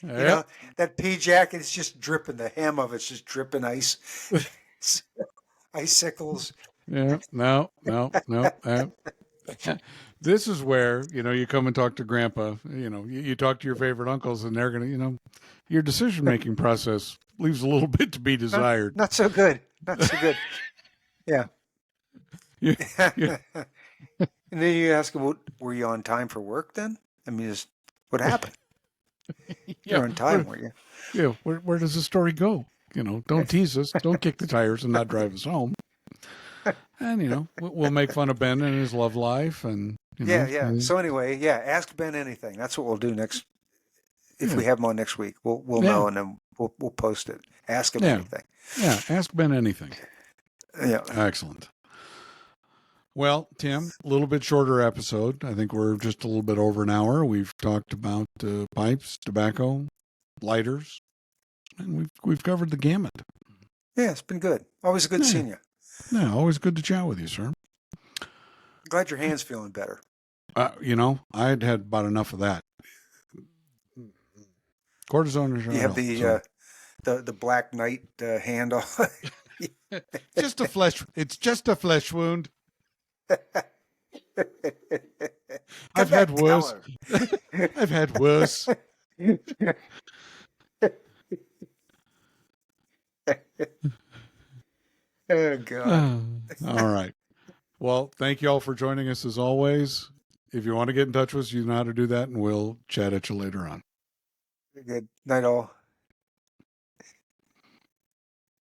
Speaker 2: That pea jacket is just dripping. The hem of it's just dripping ice, icicles.
Speaker 1: Yeah, no. This is where, you come and talk to Grandpa, you talk to your favorite uncles, and they're going to, your decision-making process leaves a little bit to be desired.
Speaker 2: Not so good. Not so good. Yeah.
Speaker 1: Yeah.
Speaker 2: And then you ask him, were you on time for work then? I mean, what happened? You're on time, were you?
Speaker 1: Yeah. Where does the story go? Don't tease us. Don't kick the tires and not drive us home. And, we'll make fun of Ben and his love life. And,
Speaker 2: Yeah. So anyway, ask Ben anything. That's what we'll do next. If we have him on next week, we'll know, and then we'll post it. Ask him anything.
Speaker 1: Yeah. Ask Ben anything.
Speaker 2: Yeah.
Speaker 1: Excellent. Well, Tim, a little bit shorter episode. I think we're just a little bit over an hour. We've talked about pipes, tobacco, lighters, and we've covered the gamut.
Speaker 2: Yeah, it's been good. Always good seeing you.
Speaker 1: Yeah, always good to chat with you, sir.
Speaker 2: Glad your hand's feeling better.
Speaker 1: I'd had about enough of that. Cortisone is
Speaker 2: You have the Black Knight hand off.
Speaker 1: Just a flesh. It's just a flesh wound. I've had worse. I've had worse.
Speaker 2: Oh, God.
Speaker 1: All right. Well, thank you all for joining us as always. If you want to get in touch with us, you know how to do that, and we'll chat at you later on.
Speaker 2: Good night, all.